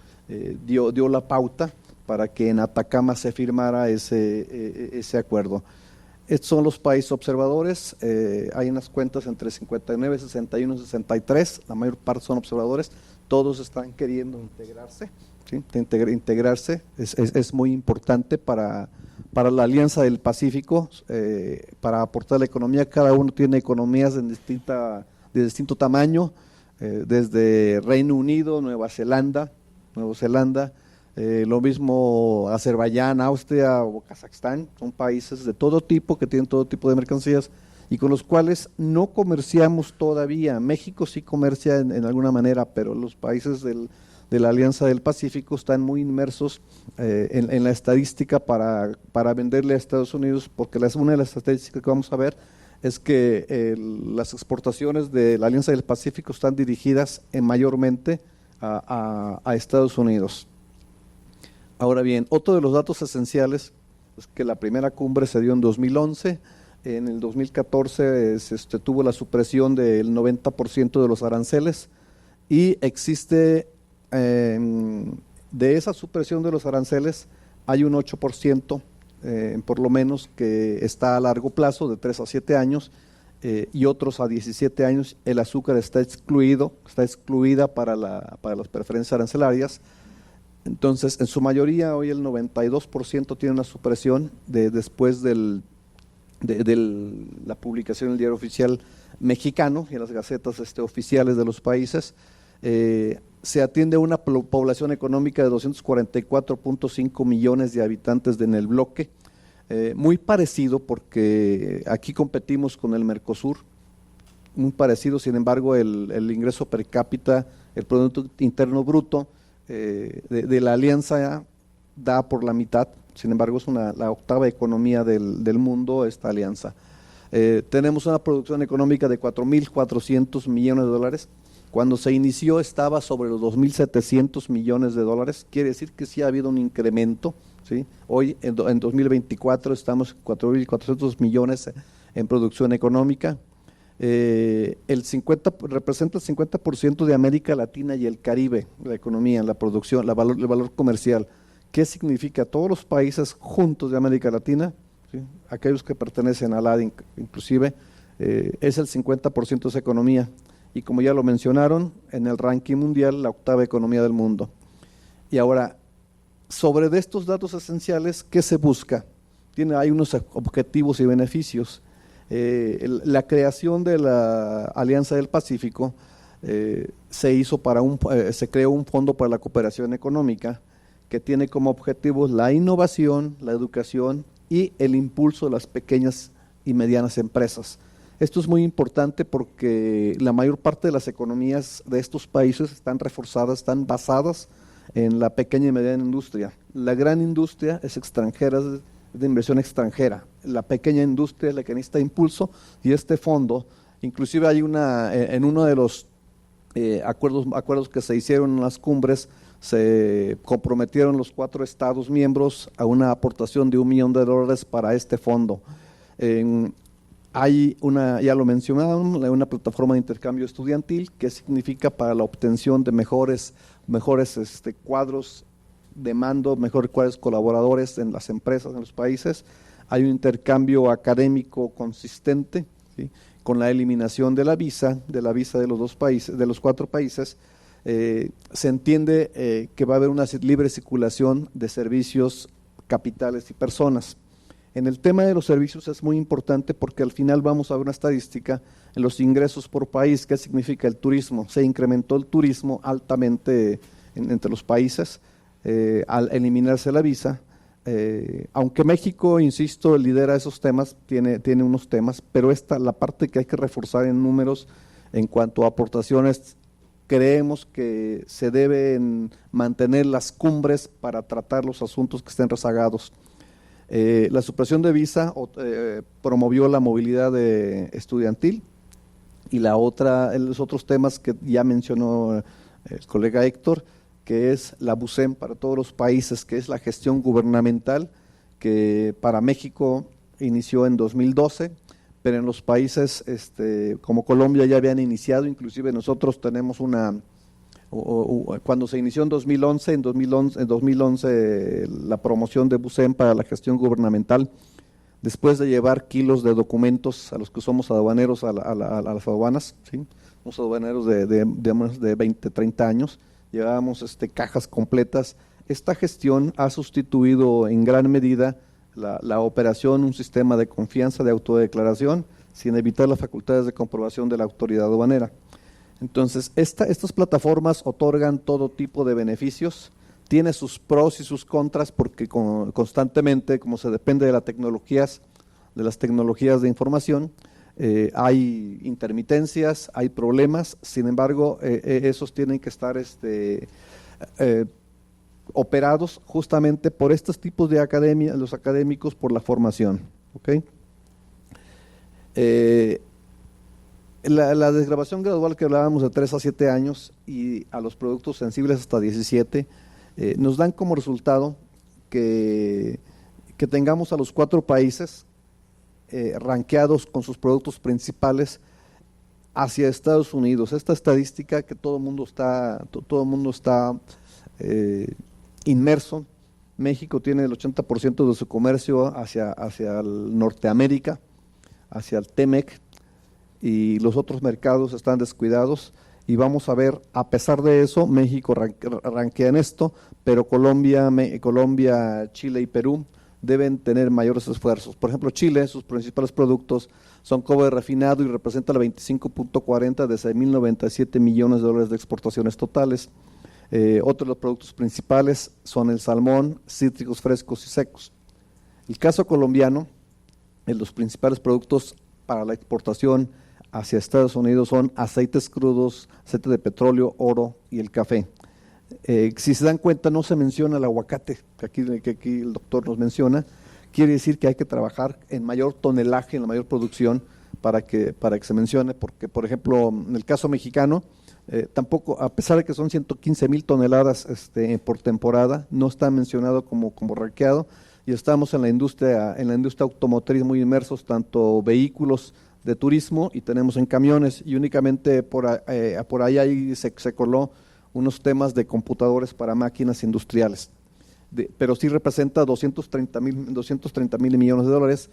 dio la pauta para que en Atacama se firmara ese acuerdo. Estos son los países observadores. Hay unas cuentas entre 59, 61, 63, la mayor parte son observadores, todos están queriendo integrarse, ¿sí? Integrarse es muy importante para la Alianza del Pacífico, para aportar a la economía. Cada uno tiene economías de distinto tamaño, desde Reino Unido, Nueva Zelanda, lo mismo Azerbaiyán, Austria o Kazajstán. Son países de todo tipo, que tienen todo tipo de mercancías y con los cuales no comerciamos todavía. México sí comercia en alguna manera, pero los países de la Alianza del Pacífico están muy inmersos en la estadística para venderle a Estados Unidos, porque una de las estadísticas que vamos a ver es que las exportaciones de la Alianza del Pacífico están dirigidas mayormente a Estados Unidos. Ahora bien, otro de los datos esenciales es que la primera cumbre se dio en 2011, en el 2014 se tuvo la supresión del 90% de los aranceles, y existe, de esa supresión de los aranceles, hay un 8%, por lo menos, que está a largo plazo, de 3 a 7 años, y otros a 17 años. El azúcar está excluida para las preferencias arancelarias. Entonces, en su mayoría, hoy el 92% tiene una supresión después de la publicación en el Diario Oficial Mexicano y en las gacetas oficiales de los países. Se atiende a una población económica de 244.5 millones de habitantes en el bloque, muy parecido, porque aquí competimos con el Mercosur, muy parecido. Sin embargo, el ingreso per cápita, el Producto Interno Bruto de la alianza da por la mitad. Sin embargo, es la octava economía del mundo esta alianza. Tenemos una producción económica de 4.400 millones de dólares. Cuando se inició estaba sobre los 2.700 millones de dólares, quiere decir que sí ha habido un incremento, ¿sí? Hoy en 2024 estamos en 4.400 millones en producción económica. Representa el 50% de América Latina y el Caribe, la economía, la producción, el valor comercial. ¿Qué significa? Todos los países juntos de América Latina, ¿sí? Aquellos que pertenecen a la inclusive, es el 50% de esa economía. Y como ya lo mencionaron, en el ranking mundial, la octava economía del mundo. Y ahora, sobre de estos datos esenciales, ¿qué se busca? Hay unos objetivos y beneficios. La creación de la Alianza del Pacífico se creó un fondo para la cooperación económica que tiene como objetivos la innovación, la educación y el impulso de las pequeñas y medianas empresas. Esto es muy importante porque la mayor parte de las economías de estos países están reforzadas, están basadas en la pequeña y mediana industria. La gran industria es extranjera, es de inversión extranjera. La pequeña industria es la que necesita impulso, y este fondo, inclusive hay en uno de los acuerdos que se hicieron en las cumbres, se comprometieron los 4 estados miembros a una aportación de $1 millón para este fondo. Hay ya lo mencionaron, una plataforma de intercambio estudiantil que significa para la obtención de mejores cuadros de mando, mejores cuadros colaboradores en las empresas, en los países. Hay un intercambio académico consistente, ¿sí?, con la eliminación de la visa de los 2 países, de los 4 países. Se entiende que va a haber una libre circulación de servicios, capitales y personas. En el tema de los servicios es muy importante porque al final vamos a ver una estadística en los ingresos por país. ¿Qué significa el turismo? Se incrementó el turismo altamente entre los países al eliminarse la visa. Aunque México, insisto, lidera esos temas, tiene unos temas, pero la parte que hay que reforzar en números en cuanto a aportaciones, creemos que se deben mantener las cumbres para tratar los asuntos que estén rezagados. La supresión de visa promovió la movilidad estudiantil, y los otros temas que ya mencionó el colega Héctor, que es la BUSEM para todos los países, que es la gestión gubernamental, que para México inició en 2012, pero en los países como Colombia ya habían iniciado. Inclusive nosotros tenemos cuando se inició en 2011 la promoción de BUSEM para la gestión gubernamental, después de llevar kilos de documentos a los que somos aduaneros a las aduanas, ¿sí? Somos aduaneros de 20, 30 años, llevábamos cajas completas. Esta gestión ha sustituido en gran medida la operación, un sistema de confianza, de autodeclaración, sin evitar las facultades de comprobación de la autoridad aduanera. Entonces, estas plataformas otorgan todo tipo de beneficios, tiene sus pros y sus contras, porque constantemente, como se depende de las tecnologías de información, hay intermitencias, hay problemas. Sin embargo, esos tienen que estar operados justamente por estos tipos de academia, los académicos, por la formación. ¿Okay? La desgravación gradual que hablábamos de 3 a 7 años y a los productos sensibles hasta 17, nos dan como resultado que tengamos a los 4 países rankeados con sus productos principales hacia Estados Unidos. Esta estadística que todo el mundo está inmerso. México tiene el 80% de su comercio hacia el Norteamérica, hacia el TEMEC, y los otros mercados están descuidados. Y vamos a ver, a pesar de eso, México rankea en esto, pero Colombia, Chile y Perú deben tener mayores esfuerzos. Por ejemplo, Chile, sus principales productos son cobre refinado y representa el 25.40 de 6.097 millones de dólares de exportaciones totales. Otros de los productos principales son el salmón, cítricos frescos y secos. El caso colombiano, los principales productos para la exportación hacia Estados Unidos son aceites crudos, aceite de petróleo, oro y el café. Si se dan cuenta, no se menciona el aguacate, que aquí el doctor nos menciona. Quiere decir que hay que trabajar en mayor tonelaje, en la mayor producción, para que se mencione, porque, por ejemplo, en el caso mexicano, tampoco, a pesar de que son 115,000 toneladas por temporada, no está mencionado como rankeado, y estamos en la industria automotriz muy inmersos, tanto vehículos de turismo y tenemos en camiones, y únicamente por ahí se coló unos temas de computadores para máquinas industriales, pero sí representa 230,000 millones de dólares,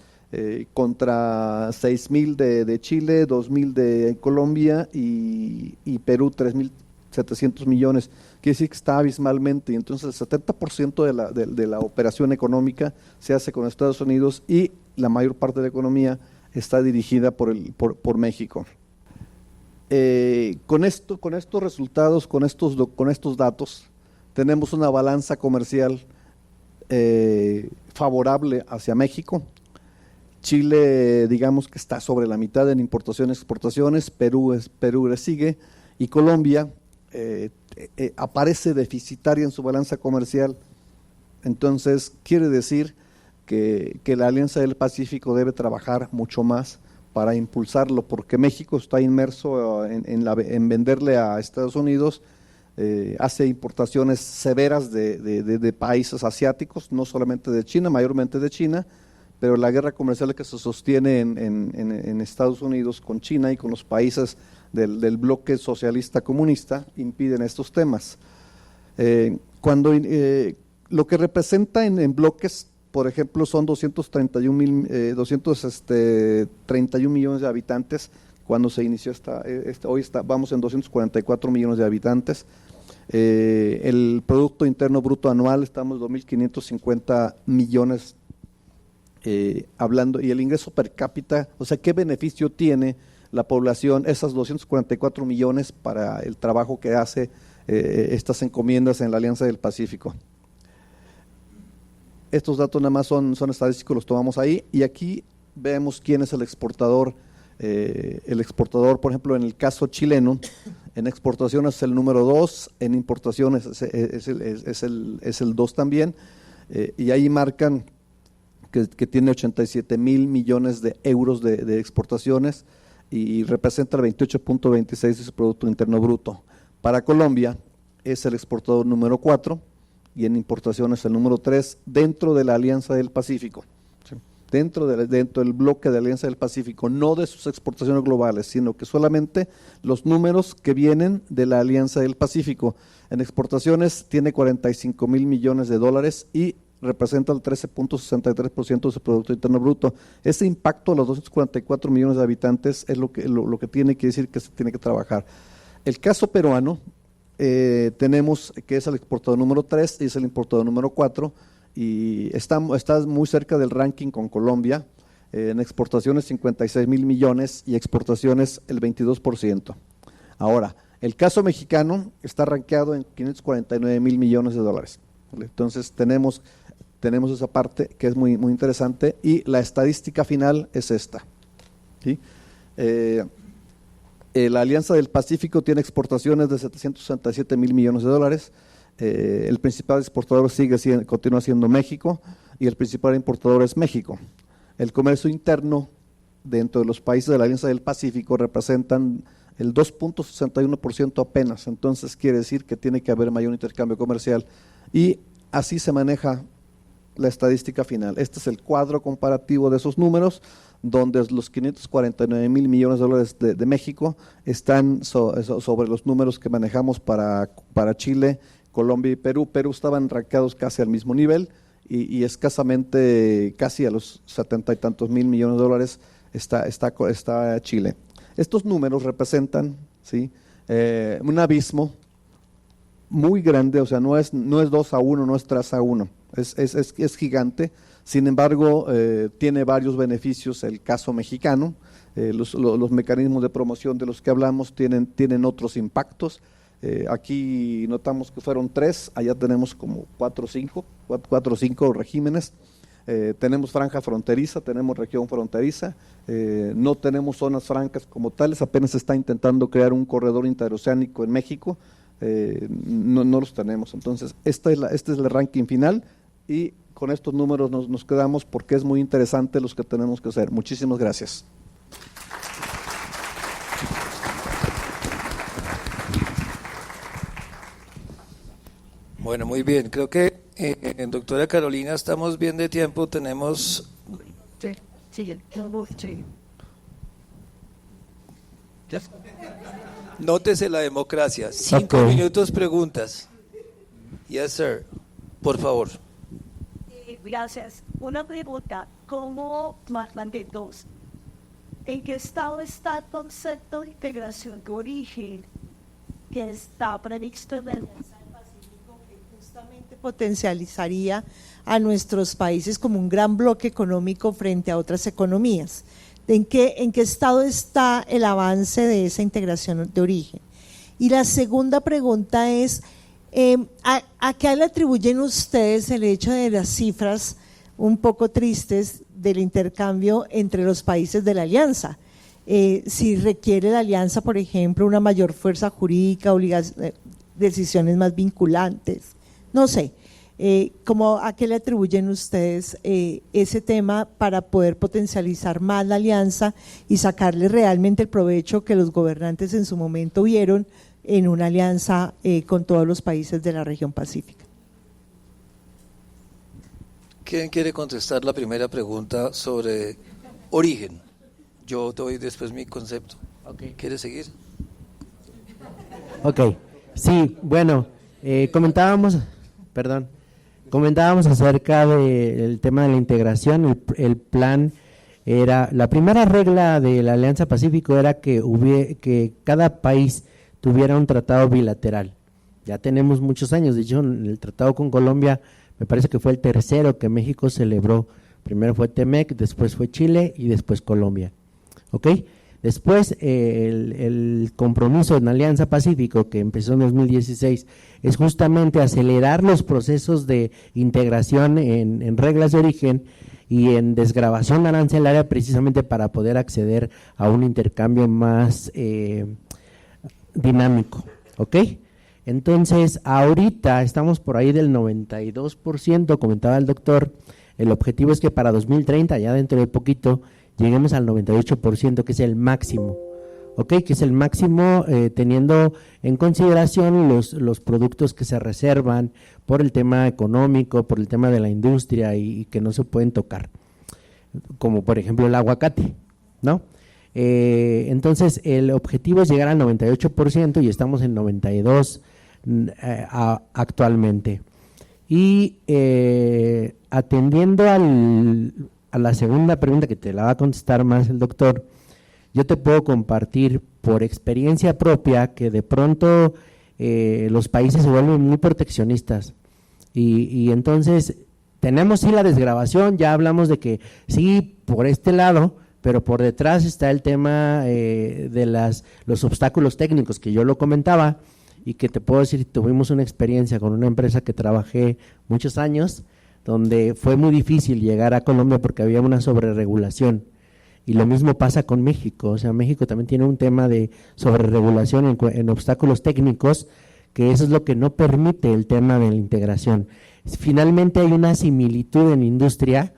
contra 6,000 de Chile, 2,000 de Colombia y Perú 3,700 millones. Quiere decir que está abismalmente, y entonces el 70% de la operación económica se hace con Estados Unidos, y la mayor parte de la economía está dirigida por México. Con estos resultados, con estos datos, tenemos una balanza comercial favorable hacia México. Chile, digamos que está sobre la mitad en importaciones y exportaciones, Perú le sigue, y Colombia aparece deficitaria en su balanza comercial. Entonces, quiere decir que la Alianza del Pacífico debe trabajar mucho más para impulsarlo, porque México está inmerso en venderle a Estados Unidos, hace importaciones severas de países asiáticos, no solamente de China, mayormente de China, pero la guerra comercial que se sostiene en Estados Unidos con China y con los países del bloque socialista comunista impiden estos temas. Lo que representa en bloques, por ejemplo, son 231 millones de habitantes cuando se inició vamos en 244 millones de habitantes. El Producto Interno Bruto anual estamos en 2.550 millones hablando, y el ingreso per cápita, o sea, ¿qué beneficio tiene la población, esas 244 millones para el trabajo que hace estas encomiendas en la Alianza del Pacífico? Estos datos nada más son estadísticos, los tomamos ahí, y aquí vemos quién es el exportador. El exportador, por ejemplo, en el caso chileno, en exportaciones es el número 2, en importaciones es el 2 también, y ahí marcan que tiene 87 mil millones de euros de exportaciones y representa el 28.26 de su Producto Interno Bruto. Para Colombia es el exportador número 4 y en importaciones el número 3 dentro de la Alianza del Pacífico. Sí. Dentro del bloque de Alianza del Pacífico, no de sus exportaciones globales, sino que solamente los números que vienen de la Alianza del Pacífico. En exportaciones tiene 45 mil millones de dólares y representa el 13.63% de su Producto Interno Bruto. Ese impacto a los 244 millones de habitantes es lo que tiene que decir que se tiene que trabajar. El caso peruano, tenemos que es el exportador número 3 y es el importador número 4, y está muy cerca del ranking con Colombia, en exportaciones 56 mil millones y exportaciones el 22%. Ahora, el caso mexicano está rankeado en 549 mil millones de dólares. Entonces tenemos esa parte que es muy interesante, y la estadística final es esta, ¿sí? La Alianza del Pacífico tiene exportaciones de 767 mil millones de dólares, el principal exportador continúa siendo México y el principal importador es México. El comercio interno dentro de los países de la Alianza del Pacífico representan el 2.61% apenas, entonces quiere decir que tiene que haber mayor intercambio comercial, y así se maneja la estadística final. Este es el cuadro comparativo de esos números, donde los 549 mil millones de dólares de México están sobre los números que manejamos para Chile, Colombia y Perú. Perú estaban rankeados casi al mismo nivel, y escasamente casi a los 70 y tantos mil millones de dólares está Chile. Estos números representan, ¿sí?, un abismo muy grande, o sea, no es 2-1, no es 3-1, es gigante. Sin embargo, tiene varios beneficios el caso mexicano. Los mecanismos de promoción de los que hablamos tienen otros impactos. Aquí notamos que fueron 3, allá tenemos como 4 o 5 regímenes. Tenemos franja fronteriza, tenemos región fronteriza, no tenemos zonas francas como tales, apenas se está intentando crear un corredor interoceánico en México. No los tenemos. Entonces este es el ranking final, y con estos números nos quedamos, porque es muy interesante los que tenemos que hacer. Muchísimas gracias. Bueno, muy bien, creo que doctora Carolina, estamos bien de tiempo, tenemos… Sí. Nótese la democracia. 5 minutos preguntas. Yes, sir. Por favor. Gracias. Una pregunta, ¿cómo dos? ¿En qué estado está el concepto de integración de origen que está previsto en la Alianza del Pacífico, que justamente potencializaría a nuestros países como un gran bloque económico frente a otras economías? ¿En qué estado está el avance de esa integración de origen? Y la segunda pregunta es, ¿a qué le atribuyen ustedes el hecho de las cifras un poco tristes del intercambio entre los países de la alianza? Si requiere la alianza, por ejemplo, una mayor fuerza jurídica, decisiones más vinculantes, no sé. ¿A qué le atribuyen ustedes ese tema para poder potencializar más la alianza y sacarle realmente el provecho que los gobernantes en su momento vieron en una alianza con todos los países de la región pacífica? ¿Quién quiere contestar la primera pregunta sobre origen? Yo doy después mi concepto. Okay. ¿Quieres seguir? Ok, sí, bueno, comentábamos acerca del tema de la integración. El plan era, la primera regla de la Alianza Pacífico era que cada país tuviera un tratado bilateral. Ya tenemos muchos años, de hecho el tratado con Colombia me parece que fue el tercero que México celebró. Primero fue TEMEC, después fue Chile y después Colombia. ¿Ok? Después el compromiso en Alianza Pacífico, que empezó en 2016, es justamente acelerar los procesos de integración en reglas de origen y en desgravación arancelaria, precisamente para poder acceder a un intercambio más dinámico. ¿Ok? Entonces, ahorita estamos por ahí del 92%, comentaba el doctor. El objetivo es que para 2030, ya dentro de poquito, lleguemos al 98%, que es el máximo, ¿ok? Que es el máximo teniendo en consideración los productos que se reservan por el tema económico, por el tema de la industria y que no se pueden tocar, como por ejemplo el aguacate, ¿no? Entonces, el objetivo es llegar al 98% y estamos en 92% actualmente. Y atendiendo a la segunda pregunta, que te la va a contestar más el doctor, yo te puedo compartir por experiencia propia que de pronto los países se vuelven muy proteccionistas y entonces tenemos sí la desgravación, ya hablamos de que sí por este lado, pero por detrás está el tema de los obstáculos técnicos que yo lo comentaba y que te puedo decir, tuvimos una experiencia con una empresa que trabajé muchos años, donde fue muy difícil llegar a Colombia porque había una sobreregulación. Y lo mismo pasa con México, o sea, México también tiene un tema de sobreregulación en obstáculos técnicos, que eso es lo que no permite el tema de la integración. Finalmente hay una similitud en industria,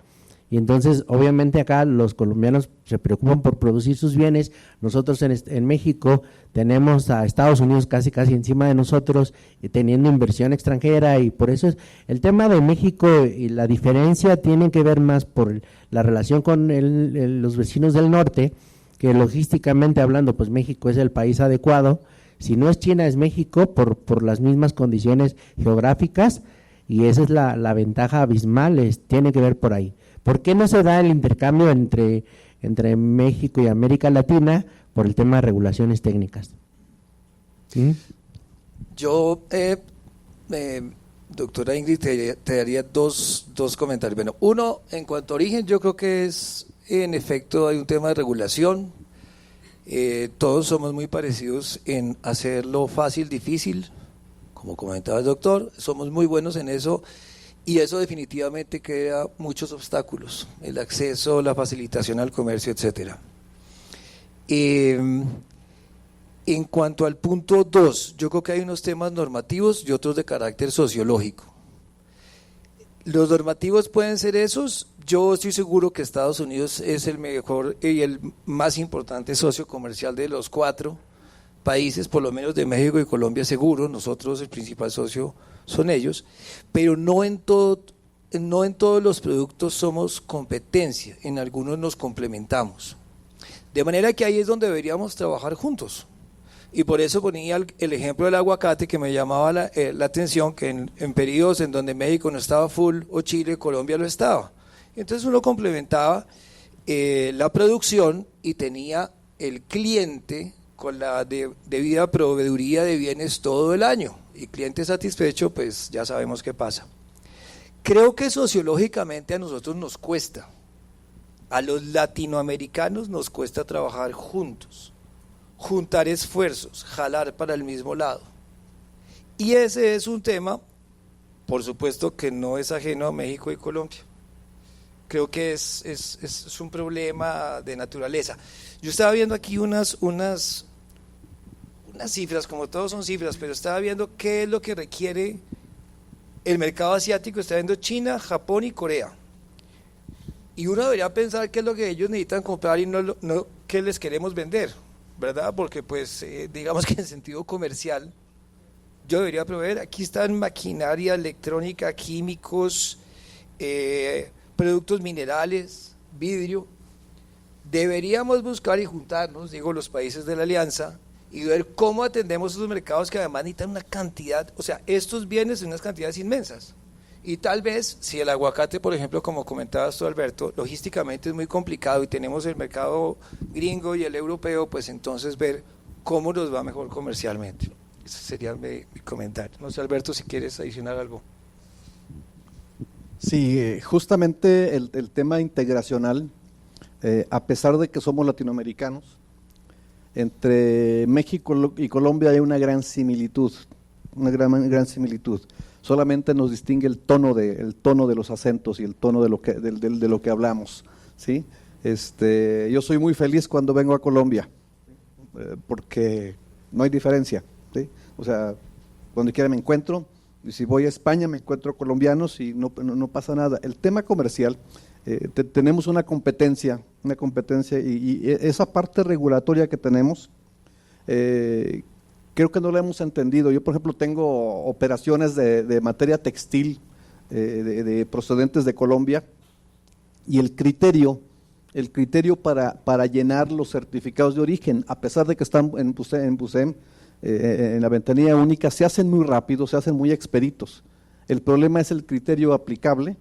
y entonces obviamente acá los colombianos se preocupan por producir sus bienes. Nosotros en México tenemos a Estados Unidos casi encima de nosotros, teniendo inversión extranjera, y por eso es el tema de México y la diferencia tiene que ver más por la relación con los vecinos del norte, que logísticamente hablando pues México es el país adecuado. Si no es China es México por las mismas condiciones geográficas, y esa es la ventaja abismal, tiene que ver por ahí. ¿Por qué no se da el intercambio entre México y América Latina? Por el tema de regulaciones técnicas. ¿Sí? Yo, doctora Ingrid, te daría dos comentarios. Bueno, uno, en cuanto a origen, yo creo que en efecto, hay un tema de regulación. Todos somos muy parecidos en hacerlo fácil, difícil, como comentaba el doctor, somos muy buenos en eso. Y eso definitivamente crea muchos obstáculos, el acceso, la facilitación al comercio, etcétera. En cuanto al punto 2, yo creo que hay unos temas normativos y otros de carácter sociológico. Los normativos pueden ser esos. Yo estoy seguro que Estados Unidos es el mejor y el más importante socio comercial de los 4 países, por lo menos de México y Colombia seguro. Nosotros el principal socio son ellos, pero no en todos los productos somos competencia, en algunos nos complementamos. De manera que ahí es donde deberíamos trabajar juntos. Y por eso ponía el ejemplo del aguacate, que me llamaba la atención, que en periodos en donde México no estaba full o Chile, Colombia lo estaba. Entonces uno complementaba la producción y tenía el cliente con la debida proveeduría de bienes todo el año. Y cliente satisfecho, pues ya sabemos qué pasa. Creo que sociológicamente a nosotros nos cuesta, a los latinoamericanos nos cuesta trabajar juntos, juntar esfuerzos, jalar para el mismo lado. Y ese es un tema, por supuesto, que no es ajeno a México y Colombia. Creo que es un problema de naturaleza. Yo estaba viendo aquí unas cifras, como todos son cifras, pero estaba viendo qué es lo que requiere el mercado asiático está viendo China, Japón y Corea. Y uno debería pensar qué es lo que ellos necesitan comprar y no qué les queremos vender, ¿verdad? Porque pues digamos que en sentido comercial yo debería proveer, aquí están maquinaria, electrónica, químicos, productos minerales, vidrio. Deberíamos buscar y juntarnos, digo, los países de la alianza y ver cómo atendemos esos mercados que además necesitan una cantidad, o sea, estos bienes en unas cantidades inmensas. Y tal vez, si el aguacate, por ejemplo, como comentabas tú, Alberto, logísticamente es muy complicado y tenemos el mercado gringo y el europeo, pues entonces ver cómo nos va mejor comercialmente. Ese sería mi comentario. No sé, Alberto, si quieres adicionar algo. Sí, justamente el tema integracional, a pesar de que somos latinoamericanos, entre México y Colombia hay una gran similitud, gran similitud. Solamente nos distingue el tono de los acentos y el tono de lo que hablamos, ¿sí? Yo soy muy feliz cuando vengo a Colombia, porque no hay diferencia, ¿sí? O sea, cuando quiera me encuentro, y si voy a España me encuentro colombianos y no pasa nada. El tema comercial, tenemos una competencia y esa parte regulatoria que tenemos, creo que no la hemos entendido. Yo, por ejemplo, tengo operaciones de materia textil de procedentes de Colombia y el criterio para llenar los certificados de origen, a pesar de que están en BUSEM, en la ventanilla única, se hacen muy rápido, se hacen muy expeditos. El problema es el criterio aplicable,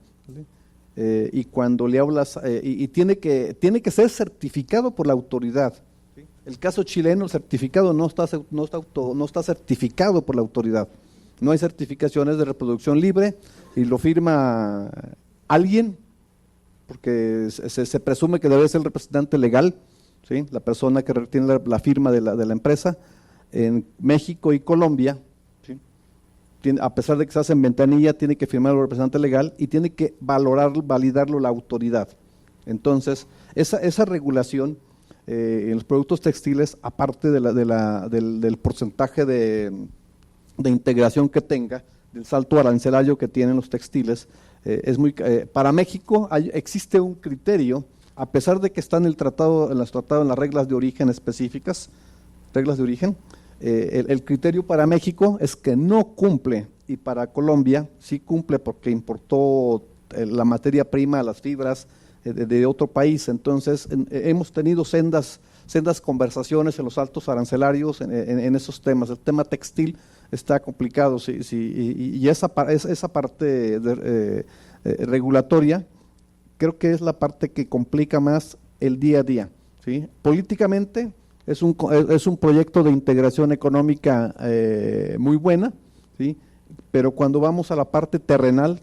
y cuando le hablas, y tiene que ser certificado por la autoridad. El caso chileno, el certificado no está certificado por la autoridad. No hay certificaciones de reproducción libre y lo firma alguien, porque se presume que debe ser el representante legal, ¿sí? La persona que tiene la firma de la empresa. En México y Colombia, ¿sí? A pesar de que se hace en ventanilla, tiene que firmar el representante legal y tiene que validarlo la autoridad. Entonces, esa regulación en los productos textiles, aparte del porcentaje de integración que tenga, del salto arancelario que tienen los textiles, para México existe un criterio, a pesar de que está en el tratado, en las reglas de origen específicas, reglas de origen, el criterio para México es que no cumple, y para Colombia sí cumple porque importó la materia prima, las fibras de otro país. Entonces hemos tenido sendas conversaciones en los altos arancelarios en esos temas. El tema textil está complicado, sí, y esa parte regulatoria creo que es la parte que complica más el día a día, ¿sí? Políticamente es un proyecto de integración económica muy buena, ¿sí? Pero cuando vamos a la parte terrenal,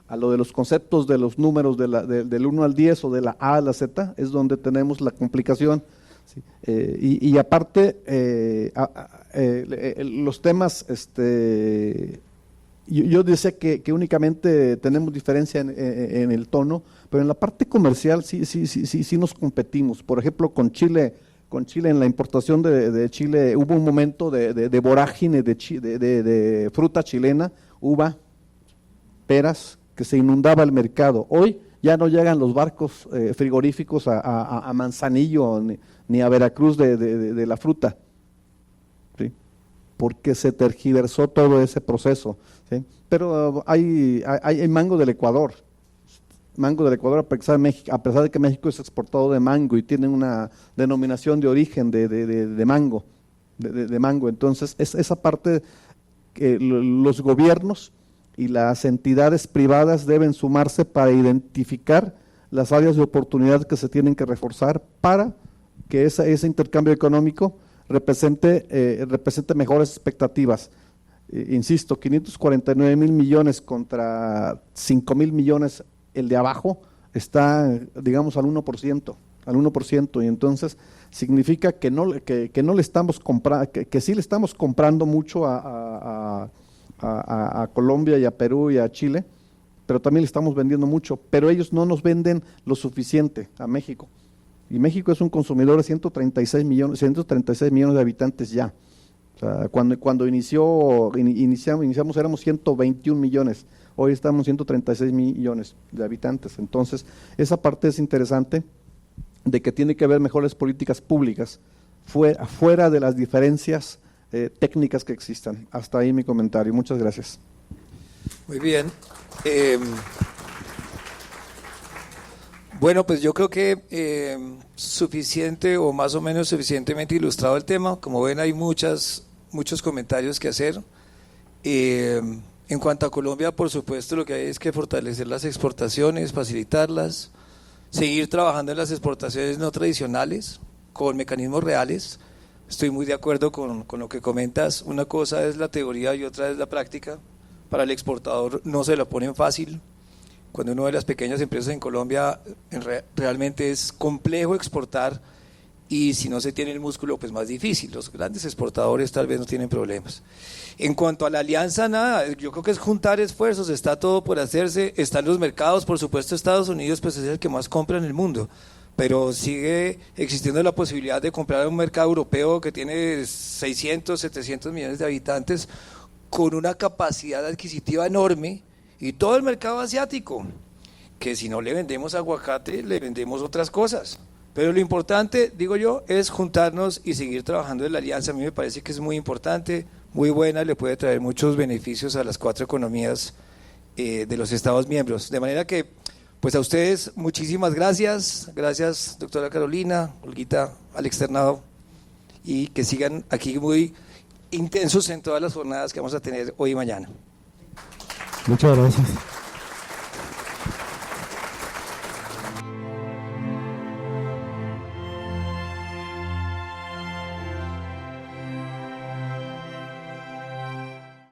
a lo de los conceptos de los números del 1 al 10 o de la A a la Z, es donde tenemos la complicación, ¿sí? Y aparte, los temas, yo decía que únicamente tenemos diferencia en el tono, pero en la parte comercial sí nos competimos. Por ejemplo, con Chile en la importación de Chile hubo un momento de vorágine de fruta chilena, uva, peras, que se inundaba el mercado. Hoy ya no llegan los barcos frigoríficos a Manzanillo ni a Veracruz de la fruta, ¿sí? Porque se tergiversó todo ese proceso, ¿sí? Pero hay mango del Ecuador, a pesar de que México es exportador de mango y tiene una denominación de origen de mango, de mango. Entonces, esa parte que los gobiernos y las entidades privadas deben sumarse para identificar las áreas de oportunidad que se tienen que reforzar para que ese intercambio económico represente mejores expectativas. Insisto, 549,000 millones contra 5,000 millones, el de abajo está, digamos, al 1%, y entonces significa que no le estamos comprando, que sí le estamos comprando mucho a Colombia y a Perú y a Chile, pero también le estamos vendiendo mucho, pero ellos no nos venden lo suficiente a México, y México es un consumidor de 136 millones de habitantes ya, O sea, cuando iniciamos éramos 121 millones, hoy estamos 136 millones de habitantes. Entonces, esa parte es interesante, de que tiene que haber mejores políticas públicas fuera de las diferencias técnicas que existan. Hasta ahí mi comentario. Muchas gracias. Muy bien. Bueno, pues yo creo que suficiente o más o menos suficientemente ilustrado el tema. Como ven, hay muchos comentarios que hacer. En cuanto a Colombia, por supuesto, lo que hay es que fortalecer las exportaciones, facilitarlas, seguir trabajando en las exportaciones no tradicionales con mecanismos reales. Estoy muy de acuerdo con lo que comentas. Una cosa es la teoría y otra es la práctica. Para el exportador no se la ponen fácil. Cuando uno ve las pequeñas empresas en Colombia, realmente es complejo exportar, y si no se tiene el músculo, pues más difícil. Los grandes exportadores tal vez no tienen problemas. En cuanto a la alianza, nada, yo creo que es juntar esfuerzos, está todo por hacerse, están los mercados, por supuesto Estados Unidos pues es el que más compra en el mundo, pero sigue existiendo la posibilidad de comprar en un mercado europeo que tiene 600, 700 millones de habitantes, con una capacidad adquisitiva enorme, y todo el mercado asiático, que si no le vendemos aguacate, le vendemos otras cosas. Pero lo importante, digo yo, es juntarnos y seguir trabajando en la alianza. A mí me parece que es muy importante, muy buena, le puede traer muchos beneficios a las 4 economías de los Estados miembros. De manera que, pues a ustedes, muchísimas gracias. Gracias, doctora Carolina, Olguita, al externado, y que sigan aquí muy intensos en todas las jornadas que vamos a tener hoy y mañana. Muchas gracias.